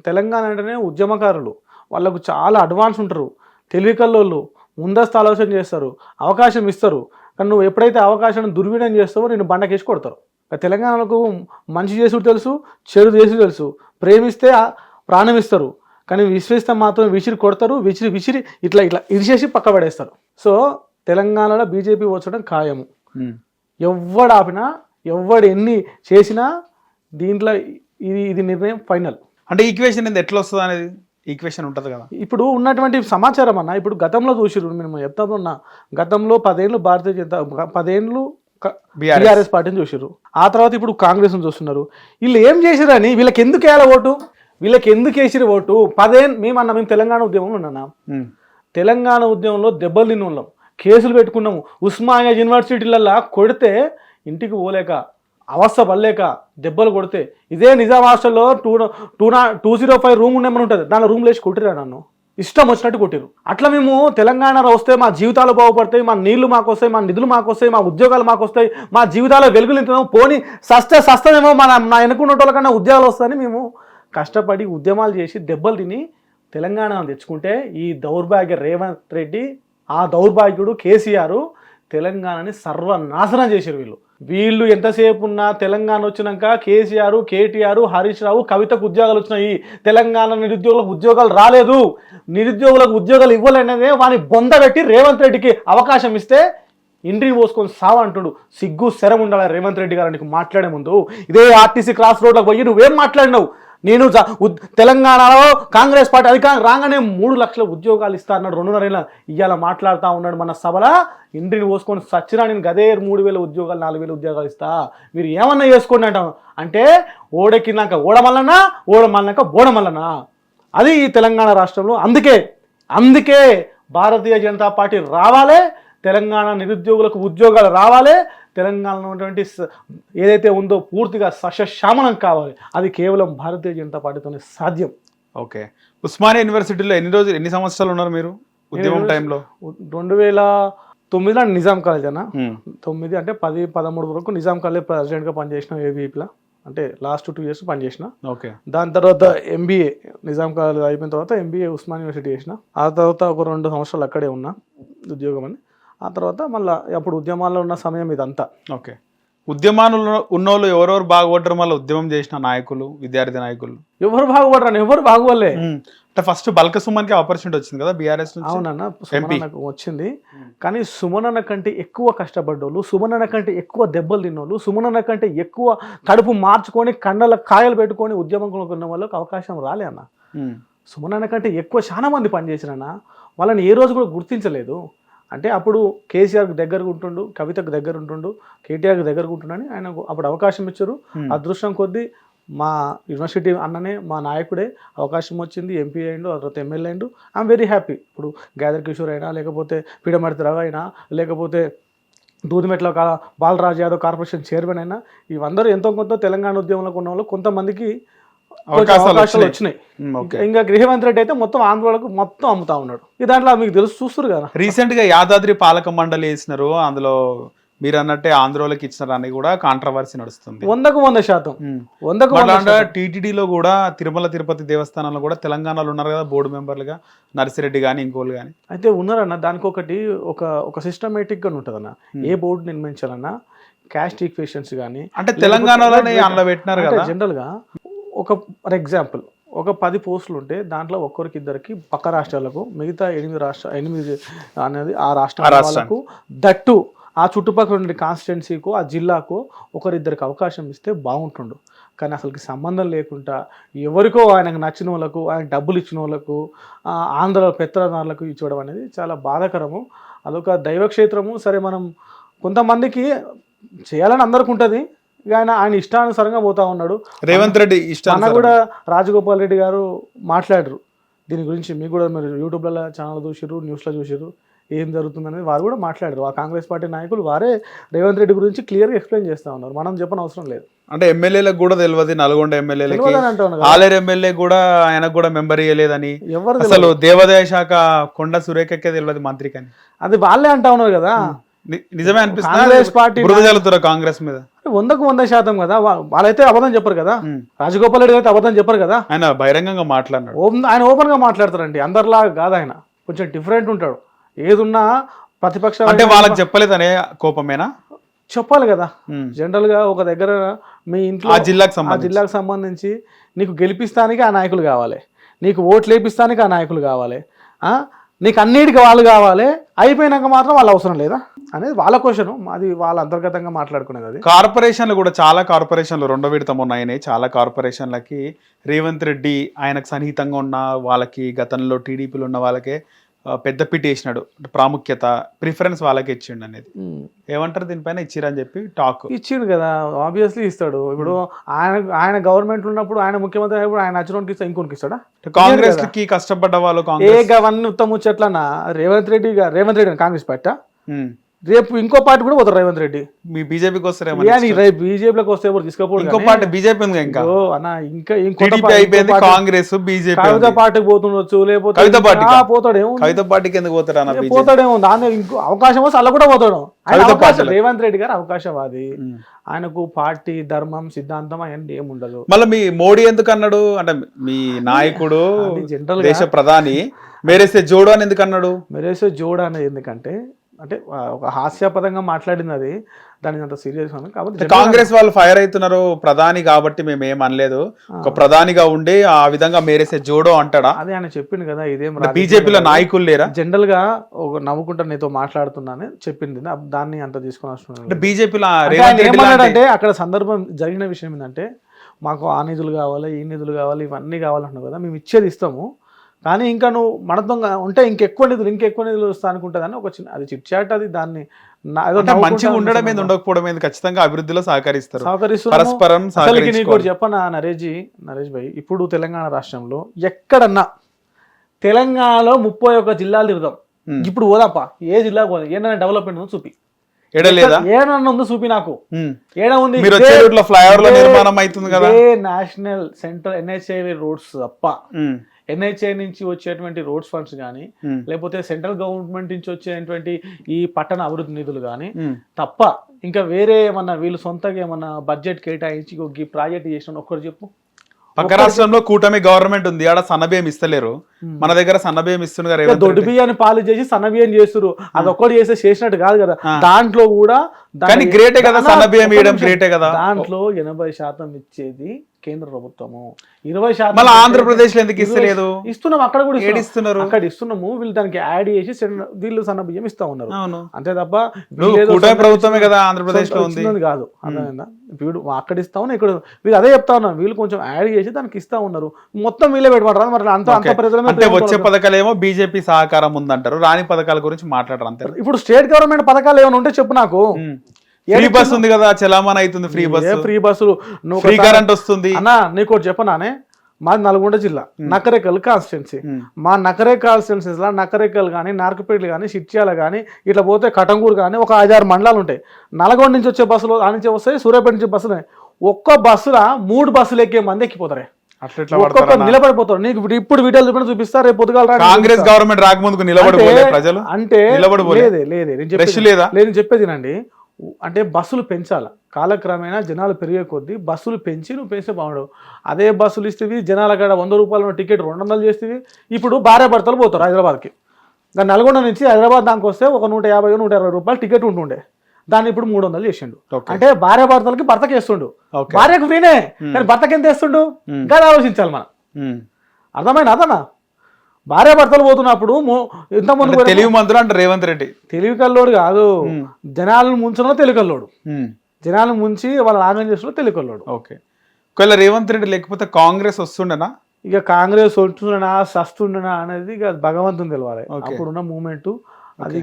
తెలంగాణ అంటేనే ఉద్యమకారులు, వాళ్ళకు చాలా అడ్వాన్స్ ఉంటారు, తెలివికల్లోళ్ళు, ముందస్తు ఆలోచన చేస్తారు, అవకాశం ఇస్తారు. కానీ నువ్వు ఎప్పుడైతే అవకాశాన్ని దుర్వినియోగం చేస్తావో నేను బండకేసి కొడతారు. తెలంగాణకు మంచి చేసుడు తెలుసు, చెడు చేసుడు తెలుసు, ప్రేమిస్తే ప్రాణం ఇస్తారు, కానీ విశ్వసిస్తే మాత్రం విసిరి కొడతారు, విసిరి ఇట్లా ఇరిచేసి పక్క పడేస్తారు. సో తెలంగాణలో బీజేపీ వచ్చడం ఖాయము. ఎవడు ఆపినా, ఎవడు ఎన్ని చేసినా దీంట్లో ఇది నిర్ణయం ఫైనల్. అంటే ఈక్వేషన్ ఎట్లా వస్తుంది అనేది ఈక్వేషన్ ఉంటుంది కదా. ఇప్పుడు ఉన్నటువంటి సమాచారం అన్న, ఇప్పుడు గతంలో చూసిరు, మేము చెప్తామన్నా, గతంలో 10 ఏళ్ళు భారతీయ జనతా 10 ఏళ్ళు బీఆర్ఎస్ పార్టీని చూసిరు, ఆ తర్వాత ఇప్పుడు కాంగ్రెస్ని చూస్తున్నారు. వీళ్ళు ఏం చేసిరని, వీళ్ళకి ఎందుకు వేయాలి ఓటు, వీళ్ళకి ఎందుకు వేసిరు ఓటు? 10 ఏళ్ళు మేము తెలంగాణ ఉద్యమంలో ఉన్నాం, తెలంగాణ ఉద్యమంలో దెబ్బలు తిన్న వాళ్ళం, కేసులు పెట్టుకున్నాము, ఉస్మానియా యూనివర్సిటీలల్లో కొడితే ఇంటికి పోలేక, అవస్థ పడలేక, దెబ్బలు కొడితే, ఇదే నిజాం హాస్టల్లో 205 రూమ్ ఉండేమని ఉంటుంది, దానిలో రూమ్ లేచి కొట్టిరా నన్ను, ఇష్టం వచ్చినట్టు కొట్టిరు. అట్లా మేము తెలంగాణలో వస్తే మా జీవితాలు బాగుపడతాయి, మా నీళ్లు మాకు వస్తాయి, మా నిధులు మాకు వస్తాయి, మా ఉద్యోగాలు మాకు వస్తాయి, మా జీవితాల్లో వెలుగులు ఇంతేమో, పోనీ సస్తమేమో నా వెనుకున్న వాళ్ళ కన్నా ఉద్యోగాలు వస్తాయని మేము కష్టపడి ఉద్యమాలు చేసి దెబ్బలు తిని తెలంగాణ తెచ్చుకుంటే, ఈ దౌర్భాగ్య రేవంత్ రెడ్డి, ఆ దౌర్భాగ్యుడు కేసీఆర్ తెలంగాణని సర్వనాశనం చేశారు. వీళ్ళు ఎంతసేపు ఉన్నా తెలంగాణ వచ్చినాక కేసీఆర్, కేటీఆర్, హరీష్ రావు, కవితకు ఉద్యోగాలు వచ్చినాయి, తెలంగాణ నిరుద్యోగులకు ఉద్యోగాలు రాలేదు, నిరుద్యోగులకు ఉద్యోగాలు ఇవ్వలేనదే వాని బొందబెట్టి రేవంత్ రెడ్డికి అవకాశం ఇస్తే ఇండ్రీ పోసుకొని సావంటుడు. సిగ్గు శరం ఉండాలి రేవంత్ రెడ్డి గారు నీకు మాట్లాడే ముందు. ఇదే ఆర్టీసీ క్రాస్ రోడ్లకు పోయి నువ్వేం మాట్లాడినావు? నేను తెలంగాణలో కాంగ్రెస్ పార్టీ అధికారం రాగానే 3 లక్షల ఉద్యోగాలు ఇస్తా అన్నాడు, 2.5 ఏళ్ళ ఇవాళ మాట్లాడుతూ ఉన్నాడు మన సభలో. ఇంటిని పోసుకొని సచ్చినా నేను గదే 3,000 ఉద్యోగాలు 4,000 ఉద్యోగాలు ఇస్తా, మీరు ఏమన్నా చేసుకోండి అంటాం. అంటే ఓడెక్కినాక ఓడమల్లనా, ఓడమల్లినాక బోడమల్లనా, అది ఈ తెలంగాణ రాష్ట్రంలో. అందుకే భారతీయ జనతా పార్టీ రావాలి, తెలంగాణ నిరుద్యోగులకు ఉద్యోగాలు రావాలి, తెలంగాణలో ఉన్నటువంటి ఏదైతే ఉందో పూర్తిగా సస్యశ్యామలం కావాలి. అది కేవలం భారతీయ జనతా పార్టీతోనే సాధ్యం. ఓకే, ఉస్మానియా యూనివర్సిటీలో ఎన్ని సంవత్సరాలు ఉన్నారు మీరు ఉద్యమం టైంలో? 2009లో నిజాం కాలేజ్ అన్న, 9 అంటే 10-13 వరకు నిజాం కాలేజ్ ప్రెసిడెంట్గా పనిచేసిన, ఏబీపీలో అంటే లాస్ట్ 2 years పనిచేసిన. ఓకే, దాని తర్వాత ఎంబీఏ నిజాం కాలేజ్ అయిపోయిన తర్వాత ఎంబీఏ ఉస్మానియా యూనివర్సిటీ చేసిన. ఆ తర్వాత ఒక 2 సంవత్సరాలు అక్కడే ఉన్నా ఉద్యోగం అని. ఆ తర్వాత మళ్ళీ అప్పుడు ఉద్యమాల్లో ఉన్న సమయం ఇదంతా. ఓకే, ఉద్యమాలు ఉన్నోళ్ళు ఎవరెవరు బాగుపడరు? మళ్ళీ ఉద్యమం చేసిన నాయకులు, విద్యార్థి నాయకులు ఎవరు బాగుపడరు? ఎవరు బాగుపడలే. అంటే ఫస్ట్ బల్క సుమన్కి ఆపర్చునిటీ వచ్చింది కదా బీఆర్ఎస్ నుంచి. అవునన్న, సుమనన్నకు వచ్చింది. కానీ సుమనన్న కంటే ఎక్కువ కష్టపడ్డోళ్ళు, సుమనన్న కంటే ఎక్కువ దెబ్బలు తిన్నోళ్ళు, సుమనన్న కంటే ఎక్కువ కడుపు మార్చుకొని కండల కాయలు పెట్టుకొని ఉద్యమంలో ఉన్న వాళ్ళకి అవకాశం రాలే అన్న. సుమనన్న కంటే ఎక్కువ చాలా మంది పనిచేసిరన్న, వాళ్ళని ఏ రోజు కూడా గుర్తించలేదు. అంటే అప్పుడు కేసీఆర్కి దగ్గరకు ఉంటుండు, కవితకు దగ్గర ఉంటుండు, కేటీఆర్కి దగ్గరకు ఉంటుండని ఆయనకు అప్పుడు అవకాశం ఇచ్చారు. అదృష్టం కొద్దీ మా యూనివర్సిటీ అన్ననే, మా నాయకుడే అవకాశం వచ్చింది, ఎంపీ అయిండు, ఆ తర్వాత ఎమ్మెల్యే అయిండు. I'm very happy. ఇప్పుడు గ్యాదర్ కిషోర్ అయినా, లేకపోతే పీడమర్తి రవి అయినా, లేకపోతే దూదిమెట్ల బాలరాజు యాదవ్ కార్పొరేషన్ చైర్మన్ అయినా, ఇవందరూ ఎంతో కొంత తెలంగాణ ఉద్యమంలో ఉన్న వాళ్ళు కొంతమందికి అవకాశాలు వచ్చినాయి. ఇంకా రేవంత్ రెడ్డి అయితే మొత్తం ఆంధ్రలకు మొత్తం అమ్ముతా ఉన్నాడు. ఈ దాంట్లో మీకు తెలుసు, చూస్తారు కదా. రీసెంట్ గా యాదాద్రి పాలక మండలి వేసినారు, అందులో మీరు అన్నట్టే ఆంధ్రోళకి ఇచ్చినారని కూడా కాంట్రవర్సీ నడుస్తుంది. 100% టీటీడీలో కూడా తిరుమల తిరుపతి దేవస్థానంలో కూడా తెలంగాణలో ఉన్నారు కదా బోర్డు మెంబర్లుగా, నర్సిరెడ్డి కానీ ఇంకోళ్ళు కానీ అయితే ఉన్నారన్న. దానికి ఒక సిస్టమేటిక్ గా ఉంటుందన్న. ఏ బోర్డు నిర్మించాలన్నా క్యాస్ట్ ఈక్వేషన్స్ కానీ, అంటే తెలంగాణలోనే అందులో పెట్టినారు కదా. జనరల్ గా ఫర్ ఎగ్జాంపుల్ ఒక 10 పోస్టులు ఉంటే దాంట్లో ఒక్కరికిద్దరికి పక్క రాష్ట్రాలకు, మిగతా 8 అనేది ఆ రాష్ట్రాల వాళ్ళకు, దట్టు ఆ చుట్టుపక్కల ఉండే కాన్స్టిట్యున్సీకు, ఆ జిల్లాకు ఒకరిద్దరికి అవకాశం ఇస్తే బాగుంటుండు. కానీ అసలుకి సంబంధం లేకుండా ఎవరికో ఆయనకు నచ్చిన వాళ్ళకు, ఆయన డబ్బులు ఇచ్చిన వాళ్ళకు, ఆంధ్ర పెత్తనాలకు ఇచ్చడం అనేది చాలా బాధాకరము. అదొక దైవక్షేత్రము. సరే, మనం కొంతమందికి చేయాలని అందరికి ఉంటుంది, ఆయన ఇష్టానుసారంగా పోతా ఉన్నాడు. రేవంత్ రెడ్డి ఇష్టాన్ని కూడా రాజగోపాల్ రెడ్డి గారు మాట్లాడరు దీని గురించి. మీకు కూడా మీరు యూట్యూబ్లలో ఛానల్ చూసిర్రు, న్యూస్లో చూసిర్రు. ఏం జరుగుతుందనేది వారు కూడా మాట్లాడారు. ఆ కాంగ్రెస్ పార్టీ నాయకులు వారే రేవంత్ రెడ్డి గురించి క్లియర్గా ఎక్స్ప్లెయిన్ చేస్తూ ఉన్నారు. మనం చెప్పని అవసరం లేదు. అంటే ఎమ్మెల్యేలకు కూడా తెలియదు, నల్గొండ ఎమ్మెల్యేలకి తెలియదని అంటున్నాను కదా. ఆలేరు ఎమ్మెల్యే కూడా ఆయనకు కూడా మెంబర్ ఇవ్వలేదని, ఎవరు అసలు దేవాదాయ శాఖ కొండ సురేఖకే తెలియదు మంత్రికి అని, అది వాళ్ళే అంటా ఉన్నారు కదా. నిజమే కాంగ్రెస్ అనిపిస్తుంది. పార్టీ బురద జల్లుతారు కాంగ్రెస్ మీద. 100% కదా. వాళ్ళైతే అబద్ధం చెప్పరు కదా. రాజగోపాల్ రెడ్డి అయితే అబద్ధం చెప్పరు కదా. ఆయన బహిరంగంగా మాట్లాడినాడు. ఆయన ఓపెన్ గా మాట్లాడతారండి. అందరిలాగా కాదు, ఆయన కొంచెం డిఫరెంట్ ఉంటాడు. ఏదున్నా ప్రతిపక్ష అంటే వాళ్ళకి చెప్పలేదనే కోపమేనా? చెప్పాలి కదా. జనరల్ గా ఒక దగ్గర మీ ఇంట్లో ఆ జిల్లాకు సంబంధించి నీకు గెలిపిస్తానికి ఆ నాయకులు కావాలి, నీకు ఓట్లు వేపిస్తానికి ఆ నాయకులు కావాలి, నీకు అన్నిటికీ వాళ్ళు కావాలి, అయిపోయినాక మాత్రం వాళ్ళు అవసరం లేదా అనేది వాళ్ళ క్వశ్చన్. అది వాళ్ళ అంతర్గతంగా మాట్లాడుకునేది. అది కార్పొరేషన్లు కూడా చాలా కార్పొరేషన్లు రెండో విడత ఉన్నాయని, చాలా కార్పొరేషన్లకి రేవంత్ రెడ్డి ఆయనకు సన్నిహితంగా ఉన్న వాళ్ళకి, గతంలో టీడీపీలో ఉన్న వాళ్ళకే పెద్ద పిటి వేసినాడు. ప్రాముఖ్యత, ప్రిఫరెన్స్ వాళ్ళకే ఇచ్చిండు అనేది ఏమంటారు దీనిపైన? ఇచ్చిరని చెప్పి టాక్ ఇచ్చిండు కదా, ఆబ్వియస్లీ ఇస్తాడు. ఇప్పుడు ఆయన గవర్నమెంట్ ఉన్నప్పుడు, ఆయన ముఖ్యమంత్రి అయినప్పుడు ఆయన నచ్చినోనికి ఇస్తా, ఇంకోనికి ఇస్తాడా? కాంగ్రెస్ కి కష్టపడ్డ వాళ్ళు అవన్నీ ఉత్తమ ముచ్చట్లనా? రేవంత్ రెడ్డి కాంగ్రెస్ పార్టీ రేపు ఇంకో పార్టీ కూడా పోతారు. రేవంత్ రెడ్డి మీ బీజేపీకి వస్తారేమో. రేపు బీజేపీలోకి వస్తే ఎవరు తీసుకోపోడు. ఇంకో పార్టీ బీజేపీ ఉంది ఇంకా అయిపోయింది. కాంగ్రెస్ బీజేపీ కవిత పార్టీకి పోతుండొచ్చు, లేకపోతే కవిత పార్టీ పోతాడేమో. కవిత పార్టీకి ఎందుకు పోతాడు? పోతాడేమో. దాని ఇంకో అవకాశం వస్తే అలా కూడా పోతాడు. రేవంత్ రెడ్డి గారు అవకాశవాది. ఆయనకు పార్టీ, ధర్మం, సిద్ధాంతం అవన్నీ ఏముండదు. మళ్ళీ మీ మోడీ ఎందుకు అన్నాడు అంటే, మీ నాయకుడు జనరల్ దేశ ప్రధాని మేరేసే జోడో అని ఎందుకు అన్నాడు? మేరేసే జోడో అనేది ఎందుకంటే, అంటే ఒక హాస్యాపదంగా మాట్లాడింది అది, దానికి అంత సీరియస్ కాబట్టి కాంగ్రెస్ వాళ్ళు ఫైర్ అవుతున్నారు. ప్రధాని కాబట్టి మేము ఏం అనలేదు, ఒక ప్రధానిగా ఉండి ఆ విధంగా మేరేసే జోడో అంటాడా? అదే ఆయన చెప్పింది కదా. ఇదేం బీజేపీలో నాయకులు లేరా? జనరల్ గా ఒక నవ్వుకుంటా నీతో మాట్లాడుతున్నానే చెప్పింది, దాన్ని అంత తీసుకుని వస్తున్నాను. బీజేపీలో ఏమన్నాడంటే, అక్కడ సందర్భం జరిగిన విషయం ఏంటంటే, మాకు ఆ నిధులు కావాలి, ఈ నిధులు కావాలి, ఇవన్నీ కావాలంటున్నావు కదా, మేము ఇచ్చేది ఇస్తాము, కానీ ఇంకా నువ్వు మనతో ఉంటే ఇంకెక్కువ నిధులు వస్తా అనుకుంటుందని ఒక చిన్న, అది చిట్ చాట్. అది దాన్ని మంచిగా ఉండడం మీద ఉండకపోవడం మీద ఖచ్చితంగా అభివృద్ధిలో సహకరిస్తారు. పరస్పరం నీకు చెప్పనా నరేష్ భాయ్, ఇప్పుడు తెలంగాణ రాష్ట్రంలో ఎక్కడన్నా తెలంగాణలో 31 జిల్లాలు తిరుగుదాం. ఇప్పుడు పోదాపా, ఏ జిల్లాకు పోదా, ఏదైనా డెవలప్మెంట్ ఉందో చూపి. ఏడన్నా ఉందో చూపి నాకు. ఏడా ఉంది? నేషనల్ సెంట్రల్ NHI రోడ్స్ తప్ప, NHI నుంచి వచ్చేటువంటి రోడ్స్ ఫండ్స్ కానీ, లేకపోతే సెంట్రల్ గవర్నమెంట్ నుంచి వచ్చేటువంటి ఈ పట్టణ అభివృద్ధి నిధులు కానీ తప్ప ఇంకా వేరే ఏమన్నా వీళ్ళు సొంతంగా ఏమన్నా బడ్జెట్ కేటాయించి ఈ ప్రాజెక్ట్ చేసిన ఒక్కరు చెప్పు. పక్క రాష్ట్రంలో కూటమి గవర్నమెంట్ ఉంది, ఆడ సన్నబియ్యం ఇస్తలేరు, మన దగ్గర సన్నబియ్యం ఇస్తున్నారు. దొడ్డు బియ్యాన్ని పాలు చేసి సన్నబియ్యం చేస్తున్నారు. అది ఒక్కటి చేసినట్టు కాదు కదా. దాంట్లో కూడా గ్రేటే కదా, సన్నబియ్యం ఇవ్వడం గ్రేటే కదా. దాంట్లో 80% ఇచ్చేది కేంద్ర ప్రభుత్వము, 20% మళ్ళీ ఆంధ్రప్రదేశ్ లో ఎందుకు ఇస్తలేదు? ఇస్తున్నాం, అక్కడ కూడా ఇస్తున్నారు. అక్కడ ఇస్తున్నాము. వీళ్ళు దానికి యాడ్ చేసి వీళ్ళు సన్న బియ్యం ఇస్తా ఉన్నారు, అంతే తప్ప ప్రభుత్వమే కదా ఆంధ్రప్రదేశ్ లో ఉంది కాదు. అర్థమైందా? వీడు అక్కడ ఇస్తా ఉన్నా, ఇక్కడ వీళ్ళు అదే చెప్తా ఉన్నారు. వీళ్ళు కొంచెం యాడ్ చేసి దానికి ఇస్తా ఉన్నారు, మొత్తం వీళ్ళే పెట్టమంటారు. మరి అంత ప్రజలు అంటే వచ్చే పథకాలేమో బీజేపీ సహకారం ఉందంటారు, రాని పథకాల గురించి మాట్లాడరు అంతే. ఇప్పుడు స్టేట్ గవర్నమెంట్ పథకాలు ఏమైనా ఉంటే చెప్పు నాకు. ఫ్రీ బస్ ఉంది కదా, చలామణి అవుతుంది, ఫ్రీ బస్సులు, ఫ్రీ కరెంట్ వస్తుంది అన్నా. నీకు ఒకటి చెప్పనానే, మాది నల్గొండ జిల్లా, నకరేకల్ కాన్స్టిట్యున్సీ. మా నకరేకల్ కాన్స్టిట్యున్సీస్ లో నకరేకల్ కానీ, నార్కపేటలు కానీ, సిట్యాల కానీ, ఇట్లా పోతే కటంగూరు కానీ ఒక 5-6 మండలాలు ఉంటాయి. నల్గొండ నుంచి వచ్చే బస్సులు ఆ నుంచి వస్తాయి, సూర్యాపేట నుంచి బస్సులు. ఒక్క బస్సులో 3 బస్సులు ఎక్కే మంది ఎక్కిపోతారే, నిలబడిపోతారు. నీకు ఇప్పుడు వీడియోలు చూపించి చూపిస్తారు. రేపు పొద్దుగాల కాంగ్రెస్ గవర్నమెంట్ రాకముందుకు నిలబడిపోలే ప్రజలు అంటే నేను చెప్పేదినండి. అంటే బస్సులు పెంచాలి, కాలక్రమేణా జనాలు పెరిగే కొద్దీ బస్సులు పెంచి నువ్వు పెంచితే బాగుండవు. అదే బస్సులు ఇస్తేవి జనాల కాడ 100 రూపాయల టికెట్ 200 చేస్తేవి. ఇప్పుడు భార్యాభర్తలు పోతారు హైదరాబాద్కి, దాని నల్గొండ నుంచి హైదరాబాద్ దానికి వస్తే ఒక 150-120 రూపాయలు టికెట్ ఉంటుండే, దాన్ని ఇప్పుడు 300 చేసిండు. అంటే భార్యాభర్తలకి భర్తకి వేస్తుండు, భార్యకు ఫ్రీనే, కానీ భర్తకి ఎంత వేస్తుండు కదా ఆలోచించాలి మనం. అర్థమైనా? అదనా భార్యాభర్తలు పోతున్నప్పుడు ఇంతమంది తెలివి మంత్రులు అంటే రేవంత్ రెడ్డి తెలివి కల్లోడు కాదు, జనాలను ముంచడంలో తెలివి కల్లోడు, జనాలను ముంచి వాళ్ళ ఆగం చేసిన తెలివి కల్లోడు. ఓకే, ఒకవేళ రేవంత్ రెడ్డి లేకపోతే కాంగ్రెస్ వస్తుండేనా? ఇక కాంగ్రెస్ వస్తుండనా సస్తుండనా అనేది ఇక భగవంతుని తెలవాలి. అప్పుడున్న మూమెంట్ అది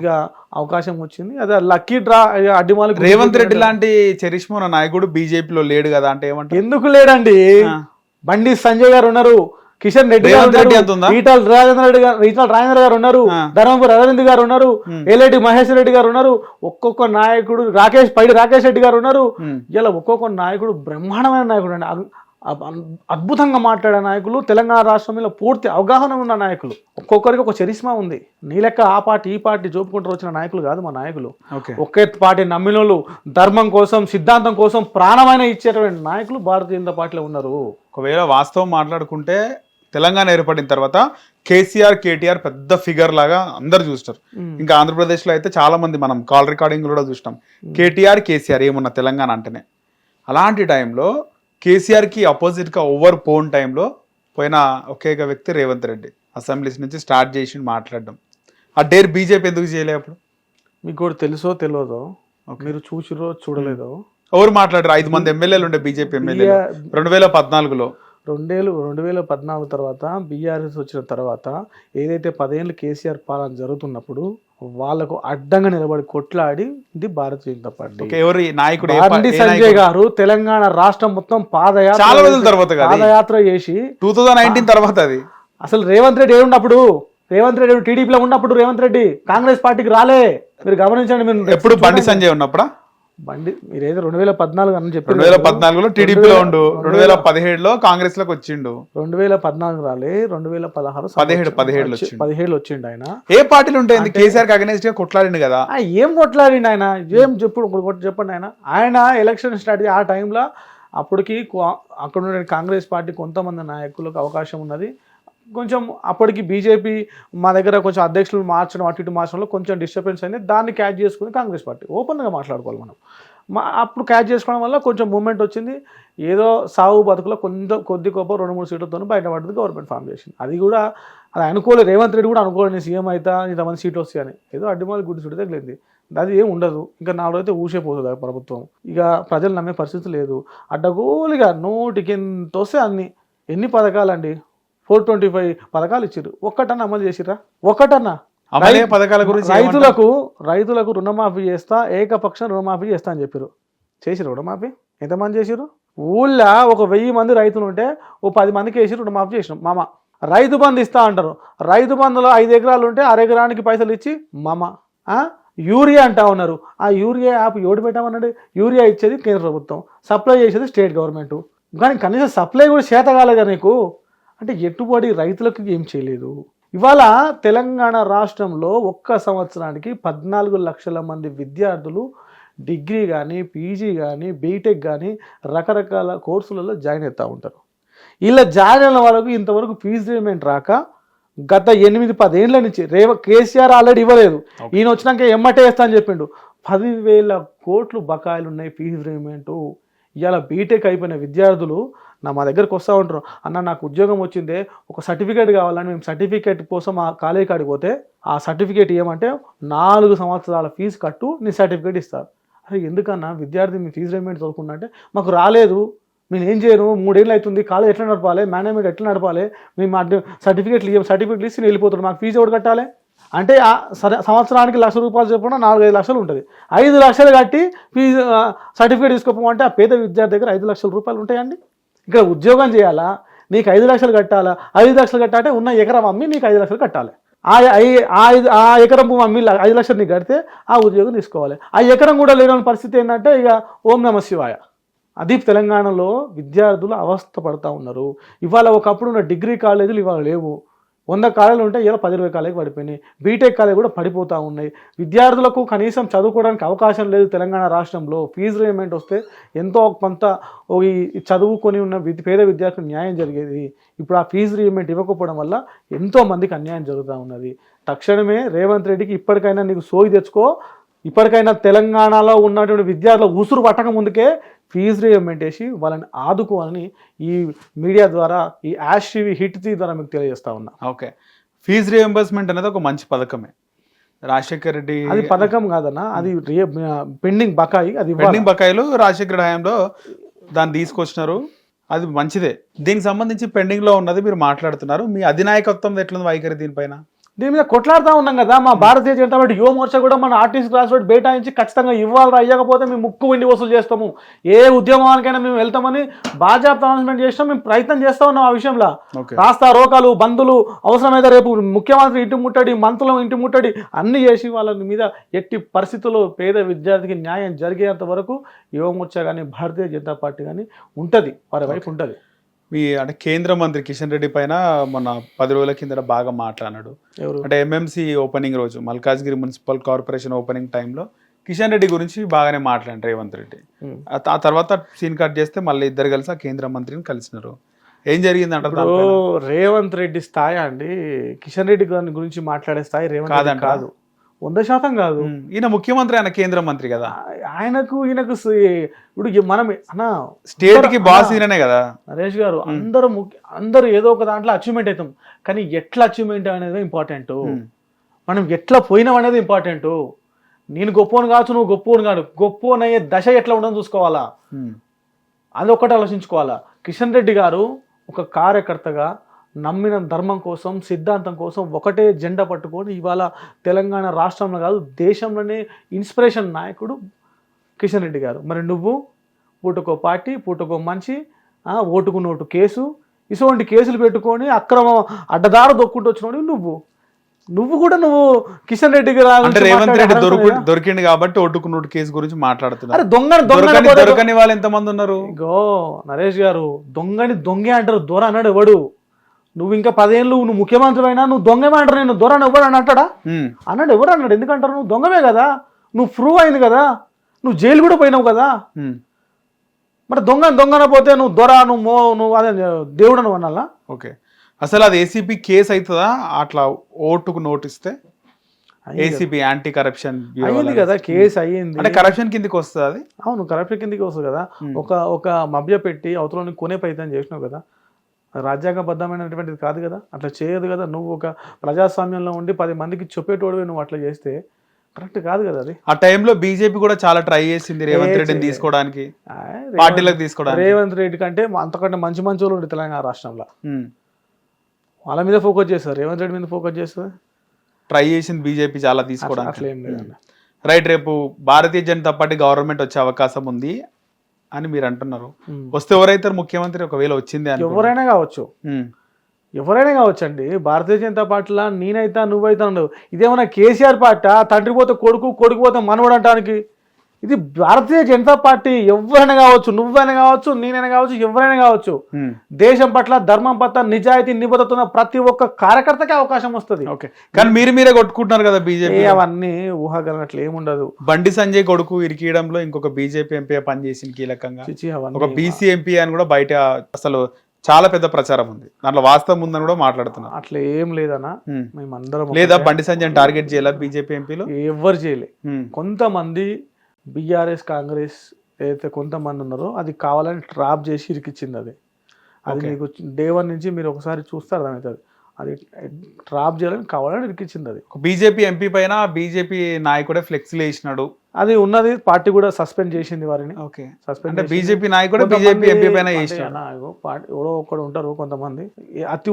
అవకాశం వచ్చింది, అదే లక్కీ డ్రా. అడ్డిమాలి రేవంత్ రెడ్డి లాంటి చరిష్మా నాయకుడు బీజేపీలో లేడు కదా అంటే ఏమంటారు? ఎందుకు లేడండి? బండి సంజయ్ గారు ఉన్నారు, కిషన్ రెడ్డి గారు రేవంత్ రెడ్డి ఉన్నారు, అంత ఉందా? ఈటల రాజేంద్ర గారు ఉన్నారు, ధర్మపురి అరవింద్ గారు ఉన్నారు, ఏలేటి మహేష్ రెడ్డి గారు ఉన్నారు, ఒక్కొక్క నాయకుడు పైడి రాకేష్ రెడ్డి గారు ఉన్నారు. ఇలా ఒక్కొక్క నాయకుడు బ్రహ్మాండమైన నాయకుడు అండి, అద్భుతంగా మాట్లాడే నాయకులు, తెలంగాణ రాష్ట్రంలో పూర్తి అవగాహన ఉన్న నాయకులు, ఒక్కొక్కరికి ఒక చరిస్మా ఉంది. నీ లెక్క ఆ పార్టీ ఈ పార్టీ చూపుకుంటూ వచ్చిన నాయకులు కాదు మా నాయకులు. ఒకే పార్టీ నమ్మినోళ్ళు, ధర్మం కోసం సిద్ధాంతం కోసం ప్రాణమైన ఇచ్చేటువంటి నాయకులు భారతీయ జనతా పార్టీలో ఉన్నారు. ఒకవేళ వాస్తవం మాట్లాడుకుంటే తెలంగాణ ఏర్పడిన తర్వాత కేసీఆర్ కేటీఆర్ పెద్ద ఫిగర్ లాగా అందరు చూస్తారు. ఇంకా ఆంధ్రప్రదేశ్లో అయితే చాలా మంది మనం కాల్ రికార్డింగ్ కూడా చూసినాం, కేటీఆర్ ఏమున్నా తెలంగాణ అంటేనే. అలాంటి టైంలో కేసీఆర్కి అపోజిట్గా ఓవర్ పోన్ టైంలో పోయిన ఒకేక వ్యక్తి రేవంత్ రెడ్డి అసెంబ్లీస్ నుంచి స్టార్ట్ చేసి మాట్లాడడం. ఆ డేర్ బీజేపీ ఎందుకు చేయలే అప్పుడు? మీకు కూడా తెలుసో తెలియదో, మీరు చూసిరో చూడలేదో, ఎవరు మాట్లాడారు? 5 మంది ఎమ్మెల్యేలు ఉండే బీజేపీ ఎమ్మెల్యే 2014లో. 2014 తర్వాత బీఆర్ఎస్ వచ్చిన తర్వాత ఏదైతే 10 ఏళ్ళు కేసీఆర్ పాలన జరుగుతున్నప్పుడు వాళ్ళకు అడ్డంగా నిలబడి కొట్లాడి ఇది భారతీయ జనతా పార్టీ. ఎవరి నాయకుడు? బండి సంజయ్ గారు తెలంగాణ రాష్ట్రం మొత్తం చాలా రోజుల తర్వాత పాదయాత్ర చేసి 2019 తర్వాత అది. అసలు రేవంత్ రెడ్డి ఏమున్నప్పుడు, రేవంత్ రెడ్డి టీడీపీలో ఉన్నప్పుడు రేవంత్ రెడ్డి కాంగ్రెస్ పార్టీకి రాలే. మీరు గమనించండి. మీరు ఎప్పుడు బండి సంజయ్ ఉన్నప్పుడా? మీరేదో 2014 అని చెప్పారు. 2014లో టీడీపీలో ఉండు, 2017లో కాంగ్రెస్ లోకి వచ్చిండు. 2014 రాలే, 2016 17 వచ్చిండు ఆయన. ఏ పార్టీలు ఉంటాయి? కేసీఆర్ అగైనెస్ట్ గా కొట్లాడిండు కదా. ఏం కొట్లాడిండు ఆయన? ఏం చెప్పండి ఆయన. ఆయన ఎలక్షన్ స్ట్రాటజీ ఆ టైంలో అప్పటికి అక్కడ ఉన్న కాంగ్రెస్ పార్టీ కొంతమంది నాయకులకు అవకాశం ఉన్నది. కొంచెం అప్పటికి బీజేపీ మా దగ్గర కొంచెం అధ్యక్షులు మార్చడం, అటు ఇటు మార్చడంలో కొంచెం డిస్టర్బెన్స్ అయింది. దాన్ని క్యాచ్ చేసుకుని కాంగ్రెస్ పార్టీ ఓపెన్గా మాట్లాడుకోవాలి మనం. అప్పుడు క్యాచ్ చేసుకోవడం వల్ల కొంచెం మూమెంట్ వచ్చింది. ఏదో సాగు బతుకులో కొద్ది గొప్ప 2-3 సీట్లతో బయటపడ్డది, గవర్నమెంట్ ఫామ్ చేసింది. అది కూడా అది అనుకోలేదు, రేవంత్ రెడ్డి కూడా అనుకోలేదు సీఎం అయితే ఇంతమంది సీట్లు వస్తాయని. ఏదో అడ్డిమాలి గుడ్డి చుట్టి తగిలింది. అది ఏం ఉండదు, ఇంకా 4 అయితే ఊసేపోతుంది ఆ ప్రభుత్వం. ఇక ప్రజలు నమ్మే పరిస్థితి లేదు. అడ్డగోలుగా నోటికి ఎంత వస్తే అన్ని. ఎన్ని పథకాలండి? 425 పథకాలు ఇచ్చారు, ఒక్కటన్నా అమలు చేసిరా? ఒక్కటన్నా? పథకాల గురించి రైతులకు రుణమాఫీ చేస్తా, ఏకపక్షం రుణమాఫీ చేస్తా అని చెప్పారు. చేసిరు రుణమాఫీ? ఎంతమంది చేసిరు? ఊళ్ళో ఒక 1000 మంది రైతులు ఉంటే ఓ 10 మందికి వేసి రుణమాఫీ చేసినాం మామ. రైతు బంధు ఇస్తా అంటారు. రైతు బంధులో 5 ఎకరాలు ఉంటే 1/2 ఎకరానికి పైసలు ఇచ్చి మామ. యూరియా అంటా ఉన్నారు. ఆ యూరియా యాప్ ఎవడు పెట్టామన్నాడు? యూరియా ఇచ్చేది కేంద్ర ప్రభుత్వం, సప్లై చేసేది స్టేట్ గవర్నమెంట్. కానీ కనీసం సప్లై కూడా చేత కాలేదా నీకు? అంటే ఎట్టుబడి రైతులకు ఏం చేయలేదు. ఇవాళ తెలంగాణ రాష్ట్రంలో ఒక్క సంవత్సరానికి 14 లక్షల మంది విద్యార్థులు డిగ్రీ కానీ, పీజీ కానీ, బీటెక్ కానీ రకరకాల కోర్సులలో జాయిన్ అవుతూ ఉంటారు. ఇలా జాయిన్ అయిన వాళ్ళకు ఇంతవరకు ఫీజు రీమెంట్ రాక గత 8-10 ఏళ్ళ నుంచి కేసీఆర్ ఆల్రెడీ ఇవ్వలేదు. ఈయన వచ్చినాక ఎమ్మటే వేస్తా అని చెప్పిండు. 10,000 కోట్లు బకాయిలు ఉన్నాయి ఫీజు రీమెంటు. ఇవాళ బీటెక్ అయిపోయిన విద్యార్థులు మా దగ్గరకు వస్తూ ఉంటారు, అన్న నాకు ఉద్యోగం వచ్చిందే, ఒక సర్టిఫికేట్ కావాలని. మేము సర్టిఫికేట్ కోసం ఆ కాలేజీ కాడికి పోతే ఆ సర్టిఫికేట్ ఏమంటే 4 సంవత్సరాల ఫీజు కట్టు, నీ సర్టిఫికేట్ ఇస్తారు. అరే ఎందుకన్నా విద్యార్థి మీ ఫీజు రీమెంట్ చదువుకున్నా అంటే మాకు రాలేదు, నేను ఏం చేయను, 3 ఏళ్ళు అవుతుంది, కాలేజ్ ఎట్లా నడపాలి, మేనేజ్మెంట్ ఎట్లా నడపాలి, మేము సర్టిఫికేట్లు ఇచ్చి వెళ్ళిపోతున్నాం, మాకు ఫీజు ఎవరు కట్టాలి అంటే సంవత్సరానికి ₹1,00,000 చెప్పిన 4-5 లక్షలు ఉంటుంది. 5 లక్షలు కట్టి ఫీజు సర్టిఫికేట్ తీసుకోమంటే ఆ పేద విద్యార్థి దగ్గర ₹5,00,000 ఉంటాయండి. ఇక్కడ ఉద్యోగం చేయాలా, నీకు 5 లక్షలు కట్టాలా? 5 లక్షలు కట్టాలంటే ఉన్న ఎకరం అమ్మి నీకు 5 లక్షలు కట్టాలి. ఆ ఎకరం అమ్మి 5 లక్షలు నీకు కడితే ఆ ఉద్యోగం తీసుకోవాలి. ఆ ఎకరం కూడా లేని పరిస్థితి ఏంటంటే ఇక ఓం నమ శివాయ. అది తెలంగాణలో విద్యార్థులు అవస్థ పడుతూ ఉన్నారు. ఇవాళ ఒకప్పుడు ఉన్న డిగ్రీ కాలేజీలు ఇవాళ లేవు. 100 కాలేజీలు ఉంటే ఇలా 10-20 కాలేజీలు పడిపోయినాయి. బీటెక్ కాలేజీ కూడా పడిపోతూ ఉన్నాయి. విద్యార్థులకు కనీసం చదువుకోవడానికి అవకాశం లేదు తెలంగాణ రాష్ట్రంలో. ఫీజు రీమెంట్ వస్తే ఎంతో కొంత ఈ చదువుకొని ఉన్న పేద విద్యార్థులకు న్యాయం జరిగేది. ఇప్పుడు ఆ ఫీజు రీమెంట్ ఇవ్వకపోవడం వల్ల ఎంతో మందికి అన్యాయం జరుగుతూ ఉన్నది. తక్షణమే రేవంత్ రెడ్డికి ఇప్పటికైనా నీకు సోయి తెచ్చుకో, ఇప్పటికైనా తెలంగాణలో ఉన్నటువంటి విద్యార్థుల ఉసురు పట్టక ముందుకే ఫీజు రీమెంట్ వేసి వాళ్ళని ఆదుకోవాలని ఈ మీడియా ద్వారా, ఈ యాష్ టీవీ హిట్ ద్వారా మీకు తెలియజేస్తా ఉన్నా. ఓకే, ఫీజు రీఎంబర్స్మెంట్ అనేది ఒక మంచి పథకమే. రాజశేఖర్ రెడ్డి అది పథకం కాదన్నా, అది పెండింగ్ బకాయి. అది పెండింగ్ బకాయిలు రాజశేఖర్ హయాంలో దాన్ని తీసుకొచ్చినారు, అది మంచిదే. దీనికి సంబంధించి పెండింగ్ లో ఉన్నది మీరు మాట్లాడుతున్నారు. మీ అధినాయకత్వం ఎట్లుంది వైఖరి దీనిపైన? దీని మీద కొట్లాడుతూ ఉన్నాం కదా. మా భారతీయ జనతా పార్టీ యువ మోర్చా కూడా మన ఆర్టీసీ క్లాస్ రోడ్ బేటాయించి ఖచ్చితంగా ఇవ్వాలి, అయ్యకపోతే మేము ముక్కు వెండి వసూలు చేస్తాము, ఏ ఉద్యమానికైనా మేము వెళ్తామని బాజాప్తా అనౌన్స్మెంట్ చేసినాం. మేము ప్రయత్నం చేస్తూ ఉన్నాం ఆ విషయంలో. రాస్తా రోకాలు, బంధులు, అవసరమైతే రేపు ముఖ్యమంత్రి ఇంటి ముట్టడి, మంత్రులు ఇంటి ముట్టడి అన్ని చేసి వాళ్ళ మీద ఎట్టి పరిస్థితుల్లో పేద విద్యార్థికి న్యాయం జరిగేంత వరకు యువ మోర్చా కానీ భారతీయ జనతా పార్టీ కానీ ఉంటుంది, వారి వైపు ఉంటుంది. మీ అంటే కేంద్ర మంత్రి కిషన్ రెడ్డి పైన మొన్న 10 రోజుల కిందట బాగా మాట్లాడాడు. అంటే ఎంఎంసీ ఓపెనింగ్ రోజు మల్కాజ్గిరి మున్సిపల్ కార్పొరేషన్ ఓపెనింగ్ టైంలో కిషన్ రెడ్డి గురించి బాగానే మాట్లాడారు రేవంత్ రెడ్డి. ఆ తర్వాత సీన్ కట్ చేస్తే మళ్ళీ ఇద్దరు కలిసి ఆ కేంద్ర మంత్రిని కలిసినారు. ఏం జరిగింది అంటారు? రేవంత్ రెడ్డి స్థాయి అండి కిషన్ రెడ్డి గారి గురించి మాట్లాడే స్థాయి రేవంత్ రెడ్డి కాదు, 100% కాదు. ఈయన ముఖ్యమంత్రి, ఆయన కేంద్ర మంత్రి కదా. ఈయనకు ఇప్పుడు మనం అన్న స్టేట్ కి బాస్ ఈయననే కదా నరేష్ గారు. అందరూ ఏదో ఒక దాంట్లో అచీవ్మెంట్ అవుతాం, కానీ ఎట్లా అచీవ్మెంట్ అనేది ఇంపార్టెంట్. మనం ఎట్లా పోయినాం అనేది ఇంపార్టెంట్. నేను గొప్పని కావచ్చు, నువ్వు గొప్పని కాదు, గొప్పనయ్యే దశ ఎట్లా ఉండదని చూసుకోవాలా, అది ఒక్కటి ఆలోచించుకోవాలా. కిషన్ రెడ్డి గారు ఒక కార్యకర్తగా నమ్మిన ధర్మం కోసం, సిద్ధాంతం కోసం ఒకటే జెండా పట్టుకొని ఇవాళ తెలంగాణ రాష్ట్రంలో కాదు దేశంలోనే ఇన్స్పిరేషన్ నాయకుడు కిషన్ రెడ్డి గారు. మరి నువ్వు పూటకో పార్టీ, పూటకో మంచి, ఓటుకు నోటు కేసు, ఇటువంటి కేసులు పెట్టుకొని అక్రమ అడ్డదారు దొక్కుంటూ వచ్చినోడు నువ్వు కూడా కిషన్ రెడ్డి గారు రేవంత్ రెడ్డి దొరికింది కాబట్టి ఓటుకు నోటు కేసు గురించి మాట్లాడుతున్నారు. దొరకని వాళ్ళు ఎంతమంది ఉన్నారు? ఇగో నరేష్ గారు, దొంగే అంటారు, దొర అన్నాడు ఎవడు? నువ్వు ఇంకా 10 ఏళ్ళు నువ్వు ముఖ్యమంత్రి అయినా నువ్వు దొంగమే అంటారు, నేను దొరని ఎవరు అని అంటాడా? అన్నాడు, ఎవరు అన్నాడు? ఎందుకంటారు? నువ్వు దొంగమే కదా, నువ్వు ప్రూవ్ అయింది కదా, నువ్వు జైలు కూడా పోయినావు కదా. మరి దొంగన పోతే నువ్వు దొర, నువ్వు అదే దేవుడు నువ్వు అనాలా? ఓకే, అసలు అది ఏసీపీ కేసు అవుతుందా అట్లా ఓటుకు నోటిస్తే? ఏసీపీ యాంటీ కరప్షన్ అయ్యింది కదా, కేసు అయ్యింది. అంటే కరప్షన్ కిందకి వస్తుంది అది? అవును, కరప్షన్ కిందకి వస్తుంది కదా. ఒక మభ్య పెట్టి అవతలని కొనే ప్రయత్నం చేసినావు కదా, రాజ్యాంగబద్ధమైనటువంటిది కాదు కదా, అట్లా చేయదు కదా. నువ్వు ఒక ప్రజాస్వామ్యంలో ఉండి 10 మందికి చెప్పేటోడివి, నువ్వు అట్లా చేస్తే కరెక్ట్ కాదు కదా అది. ఆ టైంలో బీజేపీ కూడా చాలా ట్రై చేసింది రేవంత్ రెడ్డిని తీసుకోవడానికి, పార్టీలకు తీసుకోవడానికి. రేవంత్ రెడ్డి కంటే అంతకంటే మంచి వాళ్ళు ఉండే తెలంగాణ రాష్ట్రంలో, వాళ్ళ మీద ఫోకస్ చేస్తారు, రేవంత్ రెడ్డి మీద ఫోకస్ చేస్తారు. ట్రై చేసింది బీజేపీ చాలా తీసుకోవడానికి. అట్లా ఏం లేదండి. రైట్, రేపు భారతీయ జనతా పార్టీ గవర్నమెంట్ వచ్చే అవకాశం ఉంది అని మీరు అంటున్నారు. వస్తే ఎవరైతే ముఖ్యమంత్రి ఒకవేళ వచ్చింది? ఎవరైనా కావచ్చు అండి. భారతీయ జనతా పార్టీలో నేనైతా నువ్వైతా ఉండవు. ఇదేమన్నా కేసీఆర్ పార్టీ? తండ్రి పోతే కొడుకు, కొడుకు పోతే మనవడు అంటానికి. ఇది భారతీయ జనతా పార్టీ. ఎవరైనా కావచ్చు, నువ్వైనా కావచ్చు, నేనైనా కావచ్చు, ఎవరైనా కావచ్చు. దేశం పట్ల, ధర్మం పట్ల నిజాయితీ నిబద్ధత ఉన్న ప్రతి ఒక్క కార్యకర్తకి అవకాశం వస్తుంది. కానీ మీరే కొట్టుకుంటున్నారు కదా బీజేపీ. అవన్నీ ఊహాగలనట్లు ఏముండదు. బండి సంజయ్ కొడుకు ఇరికియడంలో ఇంకొక బీజేపీ ఎంపీ పనిచేసింది కీలకంగా. ఒక బీసీ ఎంపీ అని కూడా బయట అసలు చాలా పెద్ద ప్రచారం ఉంది, దాంట్లో వాస్తవం ఉందని కూడా మాట్లాడుతున్నారు. అట్లా ఏం లేదన్నా, మేమందరం లేదా బండి సంజయ్ టార్గెట్ చేయాల బీజేపీ ఎంపీలు? ఎవరు చేయలే. కొంతమంది బీఆర్ఎస్ కాంగ్రెస్ ఏదైతే కొంతమంది ఉన్నారో అది కావాలని ట్రాప్ చేసి ఇరికిచ్చింది. అది మీకు డే 1 నుంచి మీరు ఒకసారి చూస్తే అర్థమవుతుంది. అది ట్రాప్ చేయాలని కావాలని ఇరికిచ్చింది. అది బీజేపీ ఎంపీ పైన బీజేపీ నాయకుడే ఫ్లెక్సీలు వేసినాడు, అది ఉన్నది. పార్టీ కూడా సస్పెండ్ చేసింది వారిని. సస్పెండ్ బీజేపీ నాయకుడు బీజేపీ ఎంపీ పైన ఎవరో ఒకడు ఉంటారు కొంతమంది అతి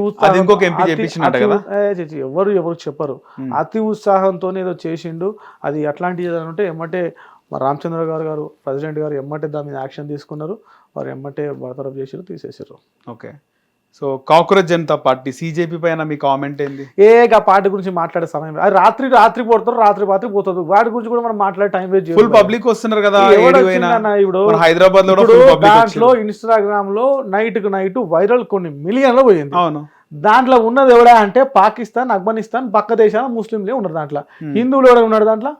ఎవరు చెప్పరు, అతి ఉత్సాహంతో ఏదో చేసిండు. అది అట్లాంటివి ఏదైనా ఉంటే ఎమ్మటే రామచంద్ర గారు ప్రెసిడెంట్ గారు ఎమ్మటే దాని మీద యాక్షన్ తీసుకున్నారు. వారు ఎమ్మటే బర్తరఫ్ చేసారు, తీసేసారు. Okay, so cockroach Janata party CJP పైన మీ కామెంట్ ఏంది? ఆ పార్టీ గురించి మాట్లాడే సమయం అది రాత్రి పోతారు, రాత్రి పోతుంది. వాటి గురించి కూడా మనం మాట్లాడే టైం వేస్ట్. ఫుల్ పబ్లిక్ వస్తున్నారు కదా ఇప్పుడు హైదరాబాద్ లో. దాంట్లో ఇన్స్టాగ్రామ్ లో నైట్ వైరల్ కొన్ని మిలియన్లు పోయింది. అవును, దాంట్లో ఉన్నది ఎవడా అంటే పాకిస్తాన్, ఆఫ్ఘనిస్తాన్, పక్క దేశాల ముస్లింలే ఉన్నారు. దాంట్లో హిందువులు ఎవడ ఉన్నాడు? దాంట్లో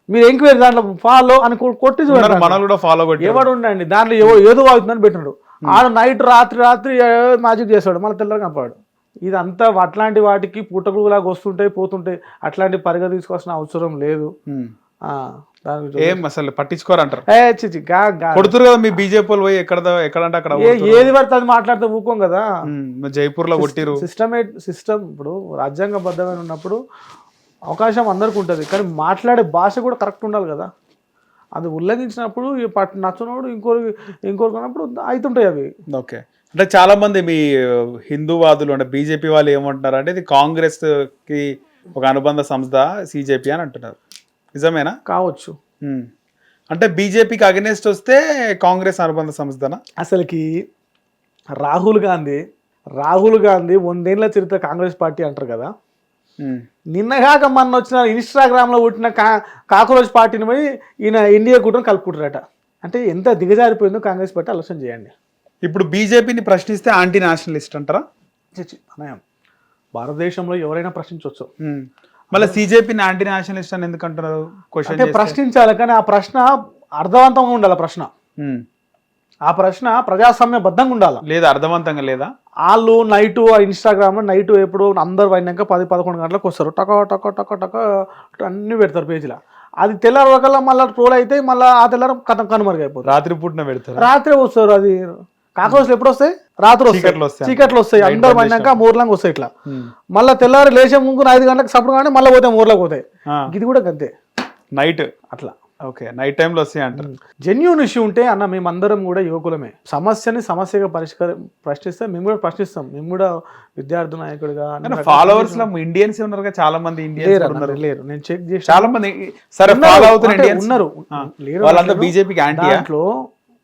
మీరు ఎంక్వైరీ దాంట్లో ఫాలో అని కొట్టి చూడండి. ఎవడు ఉండండి దాంట్లో ఏదో అవుతుందని పెట్టినాడు. ఆడు నైట్ రాత్రి మ్యాజిక్ చేస్తాడు, మళ్ళీ తెల్లగా కనపడాడు. ఇదంతా అట్లాంటి వాటికి పుట్టకులాగా వస్తుంటాయి పోతుంటాయి. అట్లాంటి పరిగణ తీసుకోవాల్సిన అవసరం లేదు. ఏం అసలు పట్టించుకోరంటారు. కొడుతురు కదా మీ బీజేపీ వాళ్ళు పోయి ఎక్కడంటే అక్కడ ఏది పడితే అది మాట్లాడితే ఊకోం కదా. జైపూర్ లో కొట్టిరు. సిస్టమ్ ఇప్పుడు రాజ్యాంగబద్ధమైన ఉన్నప్పుడు అవకాశం అందరికి ఉంటుంది, కానీ మాట్లాడే భాష కూడా కరెక్ట్ ఉండాలి కదా. అది ఉల్లంఘించినప్పుడు నచ్చినప్పుడు ఇంకోరుకున్నప్పుడు అవుతుంటాయి అవి. ఓకే, అంటే చాలా మంది మీ హిందూవాదులు అంటే బీజేపీ వాళ్ళు ఏమంటున్నారు అంటే ఇది కాంగ్రెస్ కి ఒక అనుబంధ సంస్థ సిజేపీ అని అంటున్నారు, నిజమేనా? కావచ్చు. అంటే బీజేపీకి అగెనెస్ట్ వస్తే కాంగ్రెస్ అనుబంధ సంస్థనా? అసలుకి రాహుల్ గాంధీ 100 ఏళ్ల చరిత్ర కాంగ్రెస్ పార్టీ అంటారు కదా. నిన్నగాక మొన్న వచ్చిన ఇన్స్టాగ్రామ్లో పుట్టిన కాక్రోచ్ పార్టీని పోయి ఈయన ఇండియా కూటమి కలుపుకుంటారట. అంటే ఎంత దిగజారిపోయిందో కాంగ్రెస్ పార్టీ ఆలోచన చేయండి. ఇప్పుడు బీజేపీని ప్రశ్నిస్తే యాంటీ నేషనలిస్ట్ అంటారా? అన్నయ్య, భారతదేశంలో ఎవరైనా ప్రశ్నించవచ్చు. మళ్ళీ సిజేపీని యాంటీ నేషనలిస్ట్ అని ఎందుకు అంటున్నారు? అంటే ప్రశ్నించాలి, కానీ ఆ ప్రశ్న అర్థవంతంగా ఉండాలి. ఆ ప్రశ్న ప్రజాస్వామ్యబద్ధంగా ఉండాలి. లేదా అర్థవంతంగా లేదా? వాళ్ళు నైటు ఇన్స్టాగ్రామ్ నైటు ఎప్పుడు అందరు అయినాక 10-11 గంటలకు వస్తారు, టక టక టక టక అన్ని పెడతారు పేజీలో. అది తెల్లారకల్లా మళ్ళీ ట్రోల్ అయితే మళ్ళీ ఆ తెల్లార కనుమరుగైపోతుంది. రాత్రి పూటన పెడతారు, రాత్రే వస్తారు. అది కాకరోజులు ఎప్పుడు వస్తాయి? రాత్రి చీకట్లు వస్తాయి, అందరు అయినాక మూర్లంగా వస్తాయి. ఇట్లా మళ్ళీ తెల్లారి లేచే ముందు 5 గంటలకు సప్పుడు కానీ మళ్ళీ పోతే మూర్లకు పోతాయి. ఇది కూడా అంతే, నైట్ అట్లా. ఓకే, నైట్ టైంలో వస్తాయి అంటారు. జెన్యూన్ ఇష్యూ ఉంటే అన్న మేమందరం కూడా యువకులమే. సమస్యగా ప్రశ్నిస్తే మేము కూడా ప్రశ్నిస్తాం. మేము కూడా విద్యార్థి నాయకుడిగా ఫాలోవర్స్ లో ఇండియన్స్ ఉన్నారు, చాలా మంది ఇండియన్స్ లేరు. నేను చెక్ చేసి చాలా మంది సరే ఫాలో అవుతున్నారు ఉన్నారు. వాళ్ళంతా బీజేపీకి యాంటీ.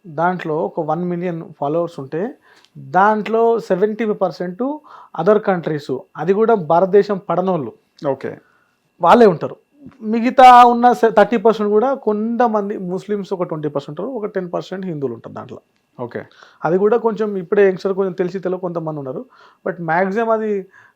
దాంట్లో ఒక 1 మిలియన్ ఫాలోవర్స్ ఉంటే దాంట్లో 75% అదర్ కంట్రీస్, అది కూడా భారతదేశం పడనోళ్ళు. ఓకే, వాళ్ళే ఉంటారు. మిగతా ఉన్న 30% కూడా కొంతమంది ముస్లిమ్స్, ఒక 20%, ఒక 10% హిందువులు ఉంటారు దాంట్లో. ఓకే, అది కూడా కొంచెం ఇప్పుడే యంగ్స్టర్ కొంచెం తెలిసి కొంతమంది ఉన్నారు. బట్ మ్యాక్సిమం అది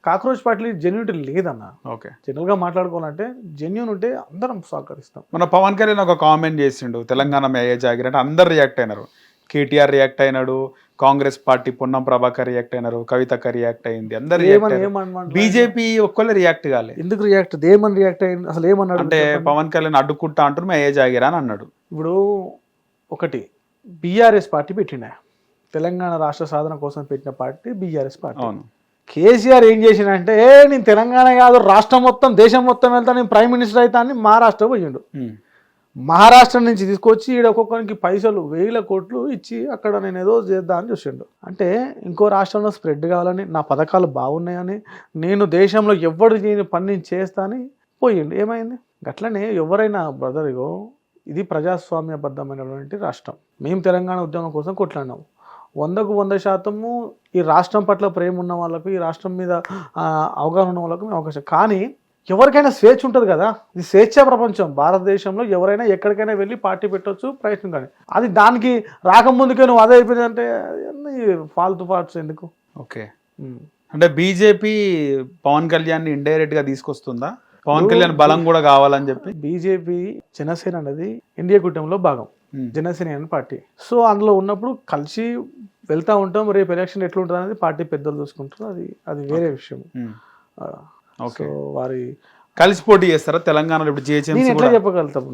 కాక్రోచ్ పార్టీ జెన్యూనిటీ లేదన్న. ఓకే, జనరల్గా మాట్లాడుకోవాలంటే జెన్యూన్ ఉంటే అందరం సహకరిస్తాం. మన పవన్ కళ్యాణ్ ఒక కామెంట్ చేసిండు, తెలంగాణ మేయే జాగిర్ అంటే అందరు రియాక్ట్ అయినారు. కేటీఆర్ రియాక్ట్ అయినాడు, కాంగ్రెస్ పార్టీ పొన్నం ప్రభాకర్ రియాక్ట్ అయినారు, కవితక్క రియాక్ట్ అయింది, అందరు బీజేపీ ఒక్కళ్ళు రియాక్ట్ కాలే. ఎందుకు రియాక్ట్? ఏమని రియాక్ట్ అయింది అసలు? ఏమన్నాడు అంటే పవన్ కళ్యాణ్ అడ్డుకుంటా అంటారు మేయే జాగిర్ అని అన్నాడు. ఇప్పుడు ఒకటి బీఆర్ఎస్ పార్టీ పెట్టిన, తెలంగాణ రాష్ట్ర సాధన కోసం పెట్టిన పార్టీ బీఆర్ఎస్ పార్టీ. అవును. కేసీఆర్ ఏం చేసిండంటే నేను తెలంగాణ కాదు రాష్ట్రం మొత్తం దేశం మొత్తం వెళ్తా, నేను ప్రైమ్ మినిస్టర్ అవుతా అని మహారాష్ట్ర పోయిండు. మహారాష్ట్ర నుంచి తీసుకొచ్చి ఈడ ఒక్కొక్కరికి పైసలు 1000 కోట్లు ఇచ్చి అక్కడ నేను ఏదో చేద్దా అని చూసిండు. అంటే ఇంకో రాష్ట్రంలో స్ప్రెడ్ కావాలని, నా పథకాలు బాగున్నాయని, నేను దేశంలో ఎవరు నేను పని చేస్తా అని పోయిండు. ఏమైంది? గట్లనే ఎవరైనా బ్రదర్, ఇగో ఇది ప్రజాస్వామ్యబద్ధమైనటువంటి రాష్ట్రం. మేము తెలంగాణ ఉద్యమం కోసం కొట్లాడినాం. 100% ఈ రాష్ట్రం పట్ల ప్రేమ ఉన్న వాళ్ళకు, ఈ రాష్ట్రం మీద అవగాహన ఉన్న వాళ్ళకు మేము అవకాశం. కానీ ఎవరికైనా స్వేచ్ఛ ఉంటుంది కదా, ఇది స్వేచ్ఛా ప్రపంచం. భారతదేశంలో ఎవరైనా ఎక్కడికైనా వెళ్ళి పార్టీ పెట్టవచ్చు, ప్రయత్నం. కానీ అది దానికి రాకముందుకే నువ్వు అదే అయిపోయిందంటే ఫాల్తు పార్ట్స్ ఎందుకు? ఓకే, అంటే బీజేపీ పవన్ కళ్యాణ్ ఇండైరెక్ట్ గా తీసుకొస్తుందా? పవన్ కళ్యాణ్ బలం కూడా కావాలని చెప్పి బీజేపీ జనసేన అనేది ఇండియా కూటమిలో భాగం, జనసేన అనే పార్టీ. సో అందులో ఉన్నప్పుడు కలిసి వెళ్తూ ఉంటాం. రేపు ఎలక్షన్ ఎట్లుంటుంది అనేది పార్టీ పెద్దలు చూసుకుంటారు, అది వేరే విషయం. ఓకే, వారి కలిసి పోటీ చేస్తారా తెలంగాణలో? ఇప్పుడు జిహెచ్ఎంసీ ఎట్లా చెప్పగలుగుతాం?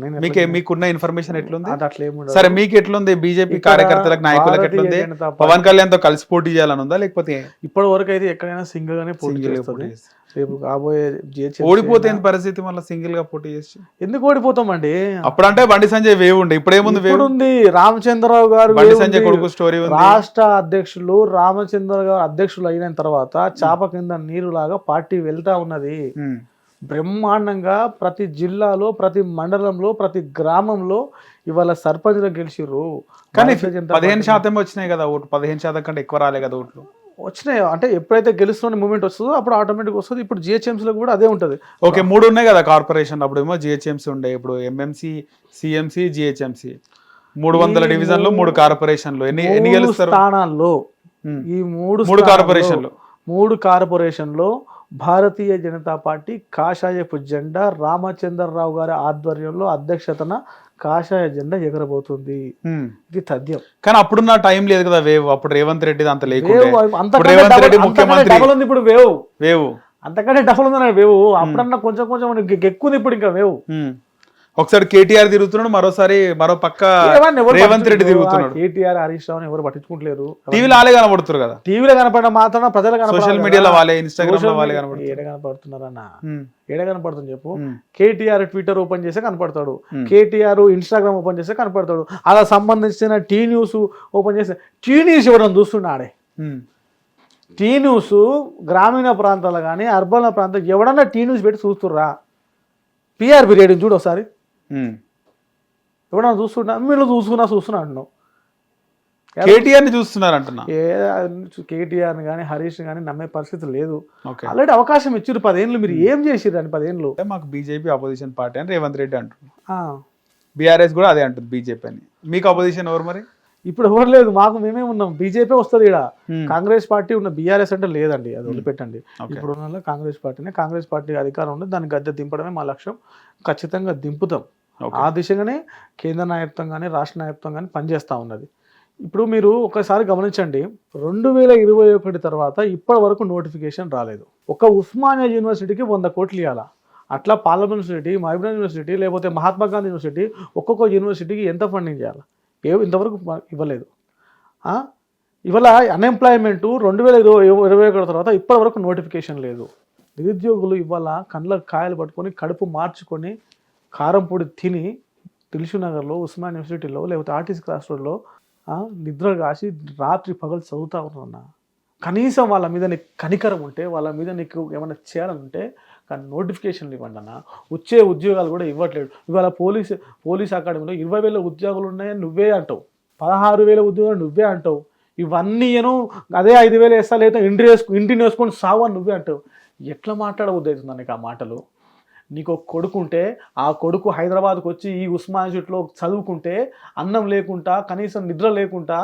మీకున్న ఇన్ఫర్మేషన్ ఎట్లుంది? అది అట్లా ఏముండదు. సరే, మీకు ఎట్లుంది? బీజేపీ కార్యకర్తలకు, నాయకులకు ఎట్లుంది? పవన్ కళ్యాణ్ తో కలిసి పోటీ చేయాలని ఉందా, లేకపోతే ఇప్పటి వరకు అయితే ఎక్కడైనా సింగిల్ గానే పోటీ చేస్తుంది. రేపు కాబోయే ఓడిపోతే పరిస్థితి మళ్ళీ సింగిల్ గా పోటీ చేసి ఎందుకు ఓడిపోతామండి? అప్పుడంటే బండి సంజయ్ వేవ్ ఉండే, ఇప్పుడేముంది? వేవ్ ఉంది. రామచంద్రరావు గారు బండి సంజయ్ కొడుకు స్టోరీ ఉంది. రాష్ట్ర అధ్యక్షులు రామచంద్ర గారు అధ్యక్షులు అయిన తర్వాత చాప కింద నీరు లాగా పార్టీ వెళ్తా ఉన్నది బ్రహ్మాండంగా. ప్రతి జిల్లాలో, ప్రతి మండలంలో, ప్రతి గ్రామంలో ఇవాళ సర్పంచ్గా గెలిచిర్రు. కానీ 15% వచ్చినాయి కదా ఓట్లు. 15% కంటే ఎక్కువ రాలే కదా ఓట్లు. వచ్చినాయి అంటే ఎప్పుడైతే గెలుస్తున్న మూమెంట్ వస్తుందో అప్పుడు ఆటోమేటిక్ వస్తుంది. ఇప్పుడు జిహెచ్ఎంసీలో కూడా అదే ఉంటుంది. ఓకే, 3 ఉన్నాయి కదా కార్పొరేషన్. అప్పుడేమో జిహెచ్ఎంసీ ఉండే, ఇప్పుడు ఎంఎంసీ, సిఎంసీ, జిహెచ్ఎంసీ 300 డివిజన్లు, 3 కార్పొరేషన్లు. ఎన్ని గెలుస్తారు స్థానాల్లో? ఈ 3 కార్పొరేషన్లో భారతీయ జనతా పార్టీ కాషాయపు జెండా రామచంద్రరావు గారి ఆధ్వర్యంలో అధ్యక్షతన కాషాయ జెండా ఎగరబోతుంది. ఇది తథ్యం. కానీ అప్పుడున్న టైం లేదు కదా వేవ్. అప్పుడు రేవంత్ రెడ్డి అంత లేదు. ఇప్పుడు వేవ్ అంతకంటే డబల్ ఉంది వేవ్. అప్పుడన్నా కొంచెం ఎక్కువ ఇప్పుడు ఇంకా వేవ్. ఒకసారి కేటీఆర్ తిరుగుతున్నాడు, మరో పక్క రేవంత్ రెడ్డి తిరుగుతున్నాడు. కేటీఆర్, హరీష్ రావు ఎవరు పట్టించుకుంటలేరు. టీవీలో వాళ్ళే కనబడుతున్నారు కదా. టీవీలో కనపడిన మాత్రం ప్రజలు సోషల్ మీడియాలో వాళ్ళే, ఇన్స్టాగ్రామ్ లో వాళ్ళే కనబడుతున్నారు. ఏడ కనపడుతున్నారన్న? ఏడ కనపడుతుంది చెప్పు? కేటీఆర్ ట్విట్టర్ ఓపెన్ చేస్తే కనపడతాడు, కేటీఆర్ ఇన్స్టాగ్రామ్ ఓపెన్ చేస్తే కనపడతాడు. అలా సంబంధించిన టీ న్యూస్ ఓపెన్ చేస్తే టీ న్యూస్ ఎవరైనా చూస్తున్నాడే? టీ న్యూస్ గ్రామీణ ప్రాంతాలు కానీ అర్బన్ ప్రాంతాలు ఎవడన్నా టీ న్యూస్ పెట్టి చూస్తుర్రా? పిఆర్పి రేటింగ్ చూడు ఒకసారి. ఎవడన్నా చూస్తున్నా? మీరు చూస్తున్నా అంటున్నావు. కేటీఆర్ ని చూస్తున్నారు అంటున్నా. కేటీఆర్ కానీ హరీష్ కానీ నమ్మే పరిస్థితి లేదు. ఆల్రెడీ అవకాశం ఇచ్చారు 10 ఏళ్ళు. మీరు ఏం చేసిర్రు అని 10 ఏళ్ళు? మాకు బీజేపీ అపోజిషన్ పార్టీ అని రేవంత్ రెడ్డి అంటున్నా. బీఆర్ఎస్ కూడా అదే అంటుంది బీజేపీ అని. మీకు అపోజిషన్ ఎవరు మరి? ఇప్పుడు ఎవరు లేదు, మాకు మేమే ఉన్నాం. బీజేపీ వస్తుంది ఇక్కడ. కాంగ్రెస్ పార్టీ ఉన్న బీఆర్ఎస్ అంటే లేదండి, అది వదిలిపెట్టండి. ఇప్పుడు ఉన్న కాంగ్రెస్ పార్టీనే. కాంగ్రెస్ పార్టీ అధికారం ఉంటే దాన్ని గద్దె దింపడమే మా లక్ష్యం. ఖచ్చితంగా దింపుతాం. ఆ దిశగానే కేంద్ర నాయకత్వం కానీ రాష్ట్ర నాయకత్వం కానీ పనిచేస్తూ ఉన్నది. ఇప్పుడు మీరు ఒకసారి గమనించండి, 2021 తర్వాత ఇప్పటి వరకు నోటిఫికేషన్ రాలేదు. ఒక ఉస్మానియా యూనివర్సిటీకి 100 కోట్లు ఇవ్వాలా? అట్లా పార్లమెంట్ యూనివర్సిటీ, మహబూబ్నగర్ యూనివర్సిటీ, లేకపోతే మహాత్మా గాంధీ యూనివర్సిటీ, ఒక్కొక్క యూనివర్సిటీకి ఎంత ఫండింగ్ చేయాలి? ఇంతవరకు ఇవ్వలేదు. ఇవాళ అన్ఎంప్లాయ్మెంట్ 2021 తర్వాత ఇప్పటి వరకు నోటిఫికేషన్ లేదు. నిరుద్యోగులు ఇవాళ కళ్ళ కాయలు పట్టుకొని కడుపు మార్చుకొని కారం పొడి తిని దిల్షునగర్లో, ఉస్మాన్ యూనివర్సిటీలో, లేకపోతే ఆర్టీసీ క్రాస్ రోడ్లో నిద్ర కాసి రాత్రి పగలు చదువుతా ఉన్నారన్న. కనీసం వాళ్ళ మీద నీకు కనికరం ఉంటే, వాళ్ళ మీద నీకు ఏమైనా చేయాలంటే కానీ నోటిఫికేషన్లు ఇవ్వండి అన్న. వచ్చే ఉద్యోగాలు కూడా ఇవ్వట్లేదు. ఇవాళ పోలీస్ అకాడమీలో 20,000 ఉద్యోగాలు ఉన్నాయని నువ్వే అంటావు, 16,000 ఉద్యోగాలు నువ్వే అంటావు. ఇవన్నీ అదే 5,000 వేస్తా, లేదా ఇంటిని వేసుకొని సావు అని నువ్వే అంటావు. ఎట్లా మాట్లాడవద్దు అవుతుంది నీకు ఆ మాటలు? నీకు ఒక కొడుకు ఉంటే ఆ కొడుకు హైదరాబాద్కి వచ్చి ఈ ఉస్మాన్ యూనివర్సిటీలో చదువుకుంటే అన్నం లేకుండా, కనీసం నిద్ర లేకుండా,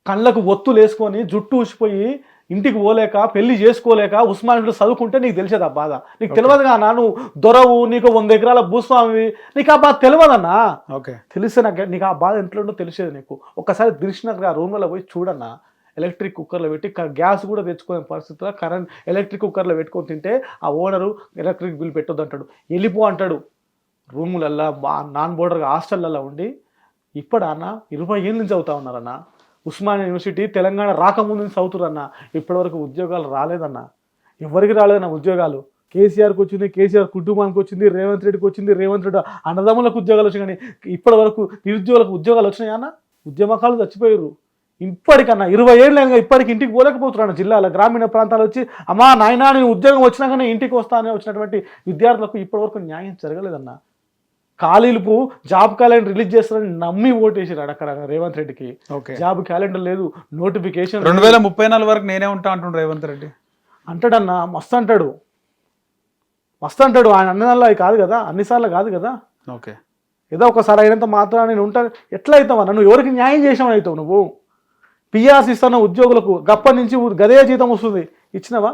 కళ్ళకు ఒత్తులు వేసుకొని జుట్టు ఊసిపోయి ఇంటికి పోలేక, పెళ్లి చేసుకోలేక ఉస్మాన్ యూనివర్సిటీలో చదువుకుంటే నీకు తెలిసేది ఆ బాధ. నీకు తెలియదుగా నువ్వు దొరవు, నీకు 100 ఎకరాల భూస్వామి, నీకు ఆ బాధ తెలియదన్నా. తెలిస్తే నీకు ఆ బాధ ఎంట్లో తెలిసేది నీకు. ఒక్కసారి దిల్షునగర్ ఆ రూమ్లో పోయి చూడన్నా. ఎలక్ట్రిక్ కుక్కర్లో పెట్టి గ్యాస్ కూడా తెచ్చుకునే పరిస్థితిలో ఎలక్ట్రిక్ కుక్కర్లో పెట్టుకొని తింటే ఆ ఓనరు ఎలక్ట్రిక్ బిల్ పెట్టొద్దు అంటాడు, వెళ్ళిపో అంటాడు. రూములల్లా నాన్ బోర్డర్గా హాస్టళ్ళల్లో ఉండి ఇప్పుడన్నా 20 ఏళ్ళ నుంచి చదువుతా ఉన్నారన్న. ఉస్మానియా యూనివర్సిటీ తెలంగాణ రాకముందు నుంచి చదువుతురన్న. ఇప్పటివరకు ఉద్యోగాలు రాలేదన్న. ఎవరికి రాలేదన్న ఉద్యోగాలు. కేసీఆర్కి వచ్చింది, కేసీఆర్ కుటుంబానికి వచ్చింది, రేవంత్ రెడ్డికి వచ్చింది, రేవంత్ రెడ్డి అన్నదమ్ములకు ఉద్యోగాలు వచ్చాయి. కానీ ఇప్పటి వరకు నిరుద్యోగులకు ఉద్యోగాలు వచ్చినాయన్న? ఉద్యమకాలు చచ్చిపోయారు. ఇప్పటికన్నా 20 ఏళ్ళు ఇప్పటికి ఇంటికి పోలేకపోతున్నాను. జిల్లాలో గ్రామీణ ప్రాంతాలు వచ్చి అమ్మా నాయనా నేను ఉద్యోగం వచ్చినాకనే ఇంటికి వస్తానని వచ్చినటువంటి విద్యార్థులకు ఇప్పటివరకు న్యాయం జరగలేదన్న. ఖాళీలకు జాబ్ క్యాలెండర్ రిలీజ్ చేస్తారని నమ్మి ఓటేసారు అక్కడ రేవంత్ రెడ్డికి. జాబ్ క్యాలెండర్ లేదు, నోటిఫికేషన్. 2034 వరకు నేనే ఉంటా అంటుండ్రు రేవంత్ రెడ్డి. అంటాడన్నా, మస్తు అంటాడు. ఆయన అన్నదానిలో అది కాదు కదా, అన్నిసార్లు కాదు కదా. ఏదో ఒకసారి అయినంత మాత్రం నేను ఉంటాను. ఎట్లా అవుతావా? నువ్వు ఎవరికి న్యాయం చేసావని అవుతావు? నువ్వు పిఆర్స్ ఇస్తున్న ఉద్యోగులకు గప్పటి నుంచి గదే జీతం వస్తుంది, ఇచ్చినవా?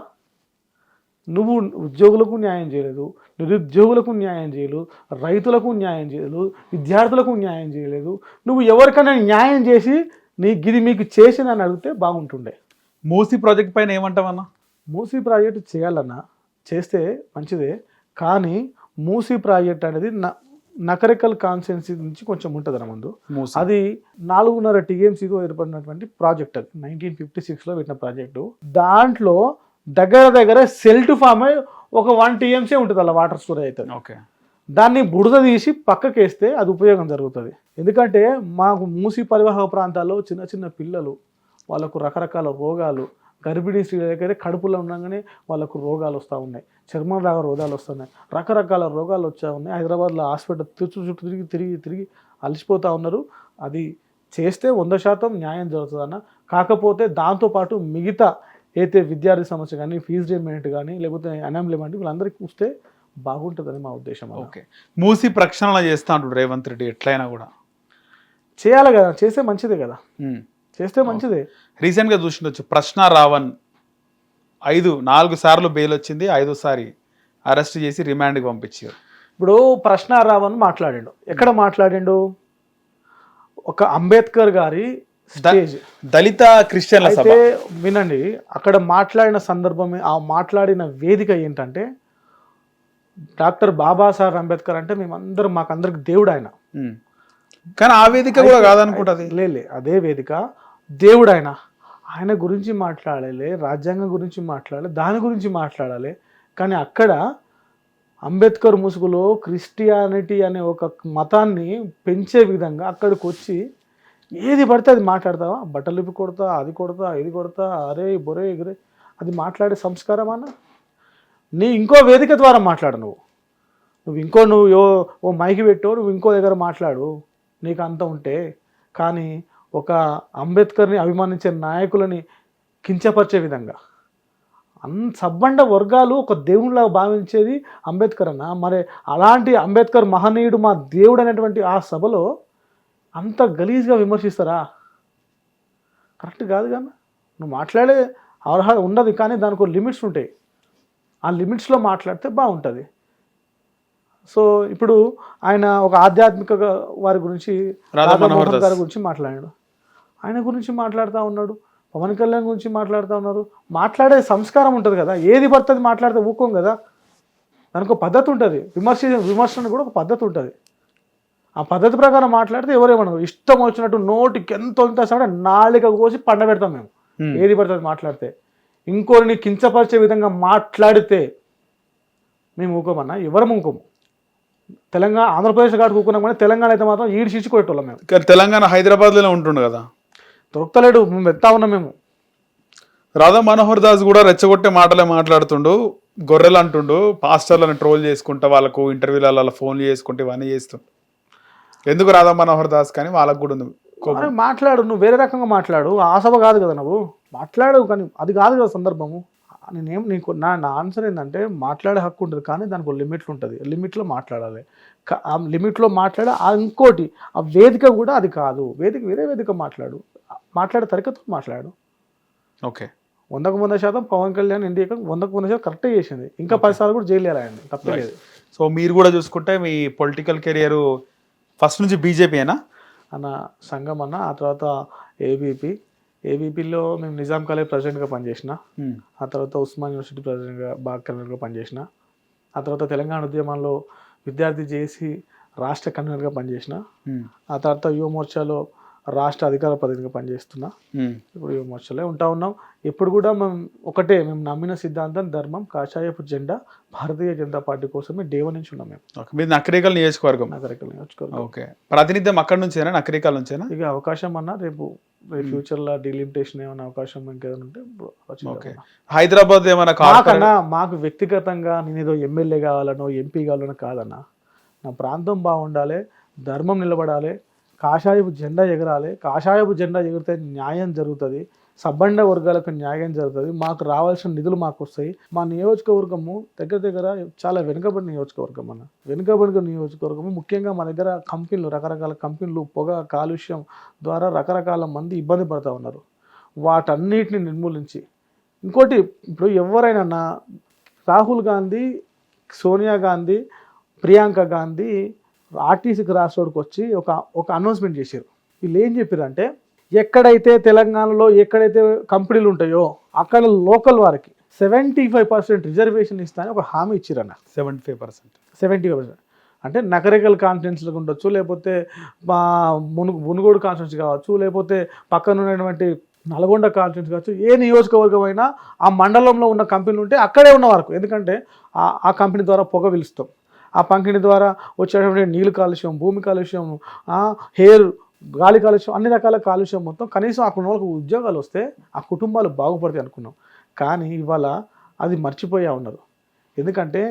నువ్వు ఉద్యోగులకు న్యాయం చేయలేదు, నిరుద్యోగులకు న్యాయం చేయలేదు, రైతులకు న్యాయం చేయలేదు, విద్యార్థులకు న్యాయం చేయలేదు. నువ్వు ఎవరికైనా న్యాయం చేసి గిది మీకు చేసి నన్ను అడిగితే బాగుంటుండే. మూసీ ప్రాజెక్ట్ పైన ఏమంటావన్నా? మూసీ ప్రాజెక్టు చేయాలన్నా, చేస్తే మంచిదే. కానీ మూసీ ప్రాజెక్ట్ అనేది నకరికల్ కాన్స్టిట్యున్సీ నుంచి కొంచెం ఉంటుంది అన్న ముందు. అది 4.5 TMCతో ఏర్పడినటువంటి ప్రాజెక్ట్. అది 1956లో పెట్టిన ప్రాజెక్టు. దాంట్లో దగ్గర సెల్ టు ఫామ్ ఒక 1 TMC ఉంటుంది అలా వాటర్ స్టోరేజ్ అవుతుంది. దాన్ని బుడద తీసి పక్కకేస్తే అది ఉపయోగం జరుగుతుంది. ఎందుకంటే మాకు మూసీ పరివాహక ప్రాంతాల్లో చిన్న పిల్లలు, వాళ్ళకు రకరకాల రోగాలు, గర్భిణీ స్త్రీలకైతే కడుపులో ఉండగానే వాళ్ళకు రోగాలు వస్తూ ఉన్నాయి, చర్మం రాగ రోగాలు వస్తున్నాయి, రకరకాల రోగాలు వచ్చా ఉన్నాయి. హైదరాబాద్లో హాస్పిటల్ చుట్టూ తిరిగి అలసిపోతూ ఉన్నారు. అది చేస్తే 100% న్యాయం జరుగుతుందన్న. కాకపోతే దాంతోపాటు మిగతా అయితే విద్యార్థి సమస్య కానీ, ఫీజు రీయింబర్స్మెంట్ కానీ, లేకపోతే అన్ఎంప్లాయ్మెంట్ వీళ్ళందరికీ చూస్తే బాగుంటుందని మా ఉద్దేశం. మూసీ ప్రక్షాళన చేస్తా అంటాడు రేవంత్ రెడ్డి. ఎట్లయినా కూడా చేయాలి కదా, చేస్తే మంచిదే కదా, చేస్తే మంచిదే. రీసెంట్గా చూసిండొచ్చు, ప్రశ్న రావణ్ 4 సార్లు బెయిల్ వచ్చింది, 5వ అరెస్ట్ చేసి రిమాండ్కి పంపించారు. ఇప్పుడు ప్రశ్న రావణ్ మాట్లాడాడు. ఎక్కడ మాట్లాడాడు? ఒక అంబేద్కర్ గారి స్టేజ్, దళిత క్రిస్టియన్ల సభ. అయితే వినండి, అక్కడ మాట్లాడిన సందర్భమే, ఆ మాట్లాడిన వేదిక ఏంటంటే డాక్టర్ బాబాసాహెబ్ అంబేద్కర్ అంటే మాకందరికి దేవుడు ఆయన. కానీ ఆ వేదిక కూడా కాదనుకుంటుంది. లే, అదే వేదిక, దేవుడు ఆయన గురించి మాట్లాడాలి, రాజ్యాంగం గురించి మాట్లాడాలి, దాని గురించి మాట్లాడాలి. కానీ అక్కడ అంబేద్కర్ ముసుగులో క్రిస్టియానిటీ అనే ఒక మతాన్ని పెంచే విధంగా అక్కడికి వచ్చి ఏది పడితే అది మాట్లాడతావా? బట్టలు ఇప్పి కొడతా, అది కొడతా, ఇది కొడతా, అరే బొరే ఎగురే, అది మాట్లాడే సంస్కారం అన్న? నీ ఇంకో వేదిక ద్వారా మాట్లాడు నువ్వు ఓ మైకి పెట్టో నువ్వు ఇంకో దగ్గర మాట్లాడు నీకు అంత ఉంటే. కానీ ఒక అంబేద్కర్ని అభిమానించే నాయకులని కించపరిచే విధంగా సబ్బండ వర్గాలు ఒక దేవునిలా భావించేది అంబేద్కర్ అన్న. మరి అలాంటి అంబేద్కర్ మహనీయుడు మా దేవుడు అనేటువంటి ఆ సభలో అంత గలీజ్గా విమర్శిస్తారా? కరెక్ట్ కాదు కన్నా. నువ్వు మాట్లాడే అర్హత ఉండదు, కానీ దానికి లిమిట్స్ ఉంటాయి. ఆ లిమిట్స్లో మాట్లాడితే బాగుంటుంది. సో ఇప్పుడు ఆయన ఒక ఆధ్యాత్మిక వారి గురించి, రాధామోహన్ గారి గురించి మాట్లాడాడు. ఆయన గురించి మాట్లాడుతూ ఉన్నాడు, పవన్ కళ్యాణ్ గురించి మాట్లాడుతూ ఉన్నారు. మాట్లాడే సంస్కారం ఉంటుంది కదా, ఏది పడుతుంది మాట్లాడితే ఊకోం కదా. దానికి ఒక పద్ధతి ఉంటుంది. విమర్శన కూడా ఒక పద్ధతి ఉంటుంది. ఆ పద్ధతి ప్రకారం మాట్లాడితే ఎవరేమన్నారు, ఇష్టం వచ్చినట్టు నోటికి ఎంత వస్తే నాలుక కోసి పండబెడతాం మేము. ఏది పడుతుంది మాట్లాడితే. ఇంకోరిని కించపరిచే విధంగా మాట్లాడితే మేము ఊకోమన్నా, ఎవరం ఊకోము. తెలంగాణ ఆంధ్రప్రదేశ్ కాడికి ఊకున్నాం, కానీ తెలంగాణ అయితే మాత్రం ఈడ్చిచ్చి కొట్టేటోళ్ళం మేము. తెలంగాణ హైదరాబాద్లోనే ఉంటుండే కదా, దొరకలేడు. మేము వెళ్తా ఉన్నాం. మేము రాధా మనోహర్ దాస్ కూడా రెచ్చగొట్టే మాటలే మాట్లాడుతుండు, గొర్రెలు అంటుండు, పాస్టర్లను ట్రోల్ చేసుకుంటా వాళ్ళకు ఇంటర్వ్యూలలో ఫోన్లు చేసుకుంటే ఇవన్నీ చేస్తుండు. ఎందుకు రాధా మనోహర్ దాస్ కానీ వాళ్ళకు కూడా ఉంది. మాట్లాడు, నువ్వు వేరే రకంగా మాట్లాడు. ఆ సభ కాదు కదా, నువ్వు మాట్లాడు, కానీ అది కాదు కదా సందర్భము. నా ఆన్సర్ ఏంటంటే, మాట్లాడే హక్కు ఉంటుంది, కానీ దానికి లిమిట్లు ఉంటుంది. లిమిట్లో మాట్లాడాలి. ఆ లిమిట్లో మాట్లాడే ఇంకోటి ఆ వేదిక కూడా అది కాదు. వేరే వేదిక మాట్లాడే తరికతో మాట్లాడు. ఓకే, 100% పవన్ కళ్యాణ్ ఇండియాకి 100% కరెక్టే చేసింది. ఇంకా 10 సార్లు కూడా జైలు వెళ్ళాయండి, తప్పలేదు. సో మీరు కూడా చూసుకుంటే మీ పొలిటికల్ కెరియర్ ఫస్ట్ నుంచి బీజేపీనా అన్న? సంఘం అన్న, ఆ తర్వాత ఏబీపీలో మేము నిజాం కాలేజ్ ప్రెసిడెంట్గా పనిచేసిన, ఆ తర్వాత ఉస్మాన్ యూనివర్సిటీ ప్రెసిడెంట్గా బాగా కన్వీనర్గా పనిచేసిన, ఆ తర్వాత తెలంగాణ ఉద్యమంలో విద్యార్థి చేసి రాష్ట్ర కన్వీనర్గా పనిచేసిన, ఆ తర్వాత యువ మోర్చాలో రాష్ట్ర అధికార ప్రతినిధిగా పనిచేస్తున్నా. ఇప్పుడు యువ మోర్చాలో ఉంటా ఉన్నాం. ఎప్పుడు కూడా మేము నమ్మిన సిద్ధాంతం, ధర్మం, కాషాయపు జెండా, భారతీయ జనతా పార్టీ కోసమే డేవ నుంచి ఉన్నాం మేము. మీరు నకరేకల్ నియోజకవర్గం? నకరేకల్ నియోజకవర్గం. ఓకే, ప్రాతినిధ్యం అక్కడ నుంచేనా, నకరేకల్ నుంచేనా? ఇక అవకాశం అన్నా రేపు ఫ్యూచర్లో డీలిమిటేషన్ ఏమైనా అవకాశం ఇంకేదైనా ఉంటే. హైదరాబాద్ ఏమైనా మాకు వ్యక్తిగతంగా నేను ఏదో ఎమ్మెల్యే కావాలనో ఎంపీ కావాలనో కాదన్నా. నా ప్రాంతం బాగుండాలి, ధర్మం నిలబడాలి, కాషాయపు జెండా ఎగరాలి. కాషాయపు జెండా ఎగిరితే న్యాయం జరుగుతుంది, సబ్బండ వర్గాలకు న్యాయం జరుగుతుంది, మాకు రావాల్సిన నిధులు మాకు వస్తాయి. మా నియోజకవర్గము దగ్గర చాలా వెనుకబడిన నియోజకవర్గం అన్న. వెనుకబడిన నియోజకవర్గము ముఖ్యంగా మా దగ్గర రకరకాల కంపెనీలు, పొగ, కాలుష్యం ద్వారా రకరకాల మంది ఇబ్బంది పడుతూ ఉన్నారు. వాటన్నిటిని నిర్మూలించి, ఇంకోటి ఇప్పుడు ఎవరైనా రాహుల్ గాంధీ, సోనియా గాంధీ, ప్రియాంక గాంధీ ఆర్టీసీ క్రాస్ రోడ్కి వచ్చి ఒక అనౌన్స్మెంట్ చేశారు. వీళ్ళు ఏం చెప్పారంటే, ఎక్కడైతే తెలంగాణలో ఎక్కడైతే కంపెనీలు ఉంటాయో అక్కడ లోకల్ వారికి 75% రిజర్వేషన్ ఇస్తానని ఒక హామీ ఇచ్చారన్న. 75% అంటే నకరేకల్ కాన్స్టిట్యున్సీలకు ఉండొచ్చు, లేకపోతే మునుగోడు కాన్స్టిట్యున్సీ కావచ్చు, లేకపోతే పక్కన ఉన్నటువంటి నల్గొండ కాన్స్టిట్యున్సీ కావచ్చు. ఏ నియోజకవర్గం అయినా ఆ మండలంలో ఉన్న కంపెనీలు ఉంటే అక్కడే ఉన్న వరకు, ఎందుకంటే ఆ కంపెనీ ద్వారా పొగ పిలుస్తాం, ఆ పంపిణీ ద్వారా వచ్చేటువంటి నీళ్ళు కాలుష్యం, భూమి కాలుష్యం, హెయిర్, గాలి కాలుష్యం, అన్ని రకాల కాలుష్యం మొత్తం కనీసం అక్కడ వాళ్ళకి ఉద్యోగాలు వస్తే ఆ కుటుంబాలు బాగుపడతాయి అనుకున్నాం. కానీ ఇవాళ అది మర్చిపోయా ఉన్నారు. ఎందుకంటే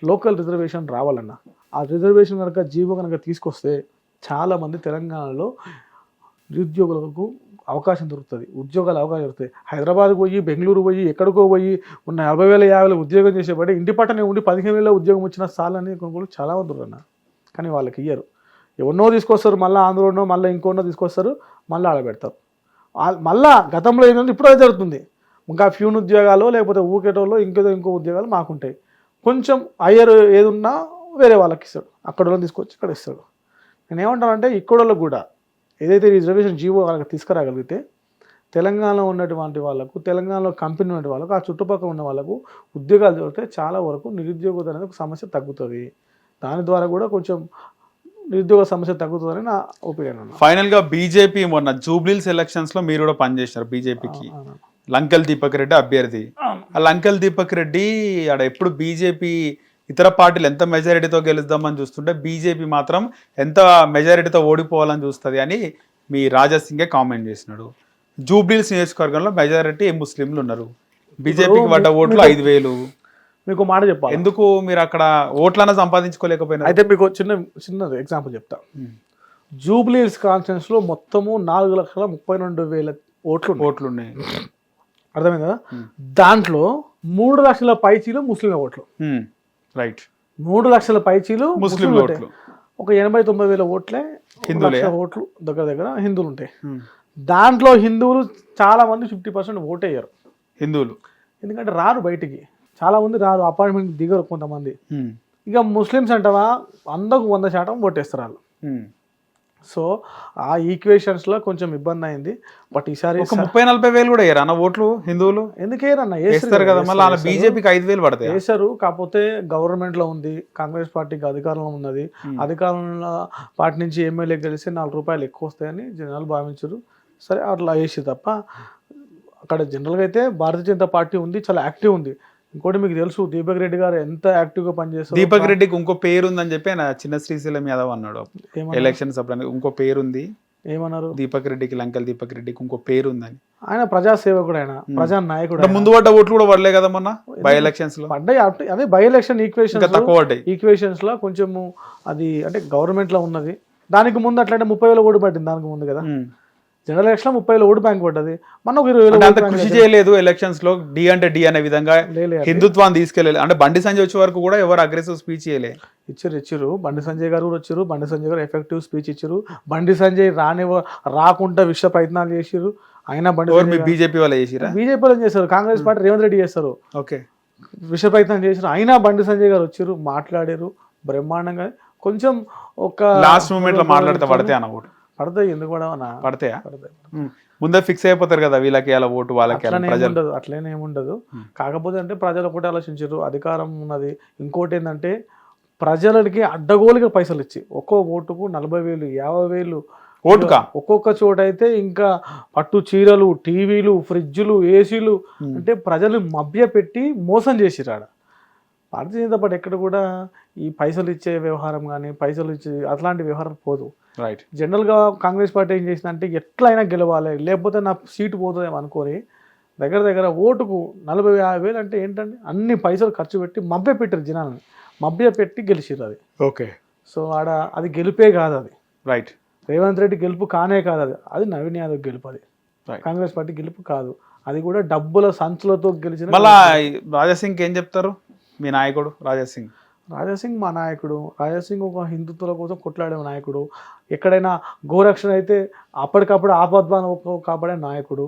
లోకల్ రిజర్వేషన్ రావాలన్న, ఆ రిజర్వేషన్ కనుక జీవో కనుక తీసుకొస్తే చాలామంది తెలంగాణలో నిరుద్యోగులకు అవకాశం దొరుకుతుంది, ఉద్యోగాలు అవకాశం దొరుకుతాయి. హైదరాబాద్కి పోయి, బెంగళూరు పోయి, ఎక్కడికో పోయి ఉన్న 40,000 50,000 ఉద్యోగం చేసేబట్టి ఇంటి పట్టనే ఉండి 15,000 ఉద్యోగం వచ్చిన సాలని కొనుగోలు చాలా మంది ఉన్నారు. కానీ వాళ్ళకి ఇయ్యరు. ఎవరినో తీసుకొస్తారు, మళ్ళీ ఆంధ్రలో మళ్ళీ ఇంకోనో తీసుకొస్తారు, మళ్ళీ ఆడబెడతారు. మళ్ళీ గతంలో ఏంటంటే ఇప్పుడు అదే జరుగుతుంది. ఇంకా ఫ్యూన్ ఉద్యోగాలు, లేకపోతే ఊకేటోళ్ళు ఇంకో ఉద్యోగాలు మాకుంటాయి. కొంచెం హయ్యర్ ఏది ఉన్నా వేరే వాళ్ళకి ఇస్తాడు, అక్కడ తీసుకొచ్చి ఇక్కడ ఇస్తాడు. నేనేమంటానంటే ఇక్కడోళ్ళకు కూడా ఏదైతే రిజర్వేషన్ జీవో వాళ్ళకి తీసుకురాగలిగితే తెలంగాణలో ఉన్నటువంటి వాళ్ళకు, తెలంగాణలో కంపెనీ ఉన్న వాళ్ళకు, ఆ చుట్టుపక్కల ఉన్న వాళ్ళకు ఉద్యోగాలు దొరికితే చాలా వరకు నిరుద్యోగత అనేది ఒక సమస్య తగ్గుతుంది. దాని ద్వారా కూడా కొంచెం నిరుద్యోగ సమస్య తగ్గుతుందని నా ఒపీనియన్. ఫైనల్గా బీజేపీ మొన్న జూబ్లీహిల్స్ ఎలక్షన్స్లో మీరు కూడా పనిచేసినారు బీజేపీకి. లంకెల్ దీపక్ రెడ్డి అభ్యర్థి. ఆ లంకెల్ దీపక్ రెడ్డి ఆడ ఎప్పుడు బీజేపీ ఇతర పార్టీలు ఎంత మెజారిటీతో గెలుద్దామని చూస్తుంటే బీజేపీ మాత్రం ఎంత మెజారిటీతో ఓడిపోవాలని చూస్తుంది అని మీ రాజా సింగే కామెంట్ చేసినాడు. జూబ్లీహిల్స్ నియోజకవర్గంలో మెజారిటీ ముస్లింలు ఉన్నారు, బీజేపీకి పడ్డ ఓట్లు 5,000. మీకు మాట చెప్పాలి, ఎందుకు మీరు అక్కడ ఓట్లన్నా సంపాదించుకోలేకపోయినా? అయితే మీకు చిన్న ఎగ్జాంపుల్ చెప్తా. జూబ్లీహిల్స్ కాన్ఫరెన్స్ లో మొత్తము 4,32,000 ఓట్లు ఉన్నాయి. అర్థమైంది కదా? దాంట్లో 3 లక్షల పైచీలు ముస్లింల ఓట్లు. రైట్, 3 లక్షల పైచీలు ముస్లిం ఓట్లు. ఒక 89,000 ఓట్లే హిందువులే ఓట్లు దగ్గర హిందువులు ఉంటాయి. దాంట్లో హిందువులు చాలా మంది 50% ఓట్ అయ్యారు హిందువులు, ఎందుకంటే రారు బయటికి, చాలా మంది రారు, అపార్ట్మెంట్ దిగరు కొంతమంది. ఇక ముస్లిమ్స్ అంటావా, 100కు 100% ఓటేస్తారు వాళ్ళు. సో ఆ ఈక్వేషన్స్ లో కొంచెం ఇబ్బంది అయింది. బట్ ఈసారి 30-40 వేలు కూడా వేయరు అన్న ఓట్లు హిందువులు. ఎందుకేరన్నా వేస్తారు కదా, మళ్ళీ బీజేపీకి 5,000 పడతాయి. వేశారు, కాకపోతే గవర్నమెంట్ లో ఉంది, కాంగ్రెస్ పార్టీకి అధికారంలో ఉన్నది. అధికారంలో పార్టీ నుంచి ఎమ్మెల్యే గెలిస్తే 4 రూపాయలు ఎక్కువ వస్తాయని జనాలు భావించారు. సరే అట్లా వేసి తప్ప అక్కడ జనరల్గా అయితే భారతీయ జనతా పార్టీ ఉంది, చాలా యాక్టివ్ ఉంది. ఇంకోటి మీకు తెలుసు, దీపక్ రెడ్డి గారు ఎంత యాక్టివ్ గా పనిచేస్తారు. దీపక్ రెడ్డికి ఇంకో పేరు ఉందని చెప్పి ఆయన చిన్న శ్రీశైలం యాదవ్ అన్నాడు ఎలక్షన్స్ అప్పుడు. ఇంకో పేరు ఉంది, ఏమన్నారు? దీపక్ రెడ్డికి, లంకల్ దీపక్ రెడ్డికి ఇంకో పేరు ఉందని. ఆయన ప్రజాసేవకుడు, ఆయన ప్రజా నాయకుడు. ముందు పడ్డ ఓట్లు కూడా పడలే కదా మొన్న బై ఎలక్షన్స్ లో. పడ్డాయి, అదే బై ఎలక్షన్ ఈక్వేషన్స్ లో కొంచెము అది అంటే గవర్నమెంట్ లో ఉన్నది. దానికి ముందు అట్లంటే 30,000 ఓటు పట్టింది దానికి ముందు కదా. జనరల్ ఎలక్షన్ 30,000 ఓటు బ్యాంక్ పడ్డది, మన ఒక 20,000 కృషి చేయలేదు ఎలక్షన్స్ లో. డి అంటే డి అనే విధంగా హిందుత్వాన్ని తీసుకెళ్ళలేదు. అంటే బండి సంజయ్ వచ్చే వరకు కూడా ఎవరు అగ్రెసివ్ స్పీచ్ చేయలేదు. ఇచ్చారు బండి సంజయ్ గారు కూడా వచ్చారు. బండి సంజయ్ గారు ఎఫెక్టివ్ స్పీచ్ ఇచ్చారు. బండి సంజయ్ రాకుండా విశ్వ ప్రయత్నాలు చేసారు. అయినా బీజేపీ వాళ్ళు చేసిరా, బీజేపీ వాళ్ళు చేస్తారు, కాంగ్రెస్ పార్టీ రేవంత్ రెడ్డి చేస్తారు. ఓకే, విశ్వ ప్రయత్నం చేశారు. అయినా బండి సంజయ్ గారు వచ్చారు, మాట్లాడారు బ్రహ్మాండంగా. కొంచెం ఒక లాస్ట్ మూమెంట్ లో మాట్లాడితే పడితే అన్న ఓటు పడతాయి, ఎందుకు కూడా పడతాయా? ముందే ఫిక్స్ అయిపోతారు కదా వీళ్ళకి అలా ఓటు వాళ్ళకి. అట్లనే ఏముండదు. కాకపోతే అంటే ప్రజలు ఒకటి ఆలోచించారు, అధికారం ఉన్నది. ఇంకోటి ఏంటంటే ప్రజలకి అడ్డగోలుగా పైసలు ఇచ్చి ఒక్కో ఓటుకు 40,000, 50,000 ఓటుగా. ఒక్కొక్క చోట అయితే ఇంకా పట్టు చీరలు, టీవీలు, ఫ్రిడ్జ్లు, ఏసీలు, అంటే ప్రజలు మభ్య పెట్టి మోసం చేసిరాడ. భారతీయ జనతా పార్టీ ఎక్కడ కూడా ఈ పైసలు ఇచ్చే వ్యవహారం కానీ, పైసలు ఇచ్చే అట్లాంటి వ్యవహారం పోదు. రైట్, జనరల్గా కాంగ్రెస్ పార్టీ ఏం చేసిందంటే ఎట్లయినా గెలవాలి, లేకపోతే నా సీటు పోతుందేమో అనుకొని దగ్గర ఓటుకు 40,000-50,000 అంటే ఏంటంటే అన్ని పైసలు ఖర్చు పెట్టి మభ్య పెట్టారు, జనాలని మభ్య పెట్టి గెలిచిర్రు అది. ఓకే, సో ఆడ అది గెలిపే కాదు అది. రైట్, రేవంత్ రెడ్డి గెలుపు కానే కాదు అది, అది నవీన్ యాదవ్ గెలుపు. అది కాంగ్రెస్ పార్టీ గెలుపు కాదు, అది కూడా డబ్బుల సంచులతో గెలిచిన. మళ్ళా రాజాసింగ్ ఏం చెప్తారు మీ నాయకుడు? రాజాసింగ్ మా నాయకుడు. రాజాసింగ్ ఒక హిందుత్వుల కోసం కొట్లాడే నాయకుడు. ఎక్కడైనా గోరక్షణ అయితే అప్పటికప్పుడు ఆపద్బాను కాపాడే నాయకుడు.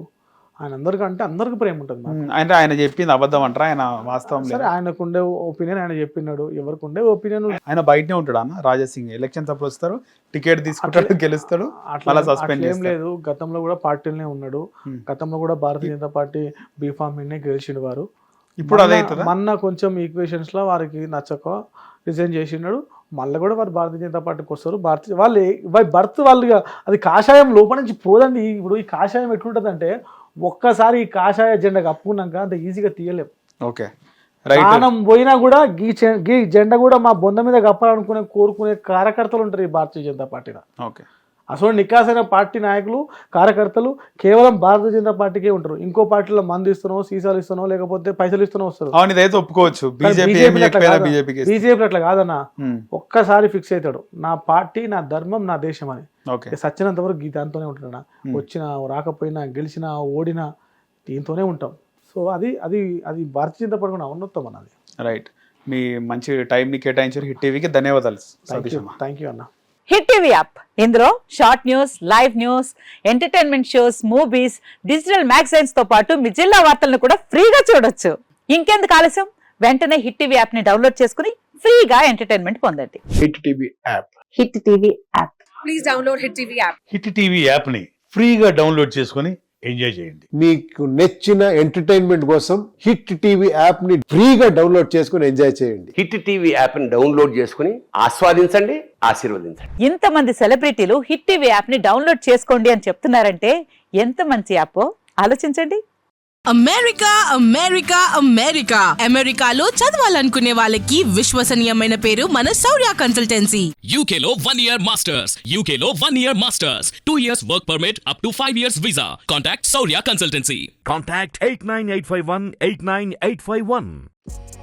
ఆయన అందరికంటే అందరికి ప్రేమ ఉంటుంది. అంటే ఆయన చెప్పింది అబద్ధం అంటారా? ఆయన వాస్తవం సరే, ఆయనకు ఉండే ఒపీనియన్ ఆయన చెప్పినాడు. ఎవరికి ఉండే ఒపీనియన్. ఆయన బయటనే ఉంటాడు అన్న రాజాసింగ్. ఎలక్షన్స్ అప్పుడు వస్తారు, టికెట్ తీసుకుంటాడు, గెలుస్తాడు, అట్లా సస్పెండ్ ఏం లేదు. గతంలో కూడా పార్టీలనే ఉన్నాడు. గతంలో కూడా భారతీయ జనతా పార్టీ బీఫామ్ మీదనే గెలిచిన వారు. ఇప్పుడు అదే మొన్న కొంచెం ఈక్వేషన్స్ లో వారికి నచ్చక రిజైన్ చేసినాడు. మళ్ళీ కూడా వారు భారతీయ జనతా పార్టీకి వస్తారు. వాళ్ళు అది కాషాయం లోపల నుంచి పోదండి. ఇప్పుడు ఈ కాషాయం ఎట్లుంటది అంటే ఒక్కసారి ఈ కాషాయ జెండా కప్పుకున్నాక అంత ఈజీగా తీయలేము. ఓకే, ప్రాణం పోయినా కూడా గీ జెండా కూడా మా బొంద మీద కప్పాలనుకునే కోరుకునే కార్యకర్తలు ఉంటారు ఈ భారతీయ జనతా పార్టీలో. ఓకే, అసలు నికాసైన పార్టీ నాయకులు, కార్యకర్తలు కేవలం భారతీయ జనతా పార్టీకే ఉంటారు. ఇంకో పార్టీలో మందు ఇస్తున్నావు, సీసాలు ఇస్తున్నావు, లేకపోతే పైసలు ఇస్తున్నావు వస్తారు. ఒప్పుకోవచ్చు. బీజేపీ అట్లా కాదన్నా, ఒక్కసారి ఫిక్స్ అవుతాడు, నా పార్టీ, నా ధర్మం, నా దేశం అని. సచ్చినంత వరకు దాంతోనే ఉంటున్నా. వచ్చినా రాకపోయినా, గెలిచినా ఓడినా దీంతోనే ఉంటాం. సో అది అది అది భారతీయ జనతా పార్టీ ఉన్నతం అన్నది. రైట్, మీ మంచి టైంని కేటాయించారు. హిట్ టీవీకి ధన్యవాదాలు. థ్యాంక్ యూ అన్న. హిట్ టీవీ యాప్, ఇందులో short news, live news, entertainment shows, movies, digital magazines తో పాటు మీ జిల్లా వార్తలను కూడా ఫ్రీగా చూడొచ్చు. ఇంకెందుకు ఆలస్యం, వెంటనే హిట్ టీవీ యాప్ ని డౌన్లోడ్ చేసుకుని ఫ్రీగా ఎంటర్టైన్మెంట్ పొందండి. Hit TV app. Hit TV app. Please download hit TV app. Hit TV app ని ఫ్రీగా డౌన్లోడ్ చేసుకుని ఎంజాయ్ చేయండి. మీకు నచ్చిన ఎంటర్టైన్మెంట్ కోసం హిట్ టీవీ యాప్ ని ఫ్రీగా డౌన్లోడ్ చేసుకుని ఎంజాయ్ చేయండి. హిట్ టీవీ యాప్ ని డౌన్లోడ్ చేసుకుని ఆస్వాదించండి, ఆశీర్వదించండి. ఇంతమంది సెలబ్రిటీలు హిట్ టీవీ యాప్ ని డౌన్లోడ్ చేసుకోండి అని చెప్తున్నారంటే ఎంత మంచి యాప్ ఆలోచించండి. అమెరికా అమెరికా అమెరికా అమెరికాలో చదవాలనుకునే వాళ్ళకి విశ్వసనీయమైన పేరు మన శౌర్య consultancy. UK Law 1 Year Masters. UK Law 1 Year Masters. 2 years work permit up to 5 years visa. Contact Saurya Consultancy. Contact 89851 89851.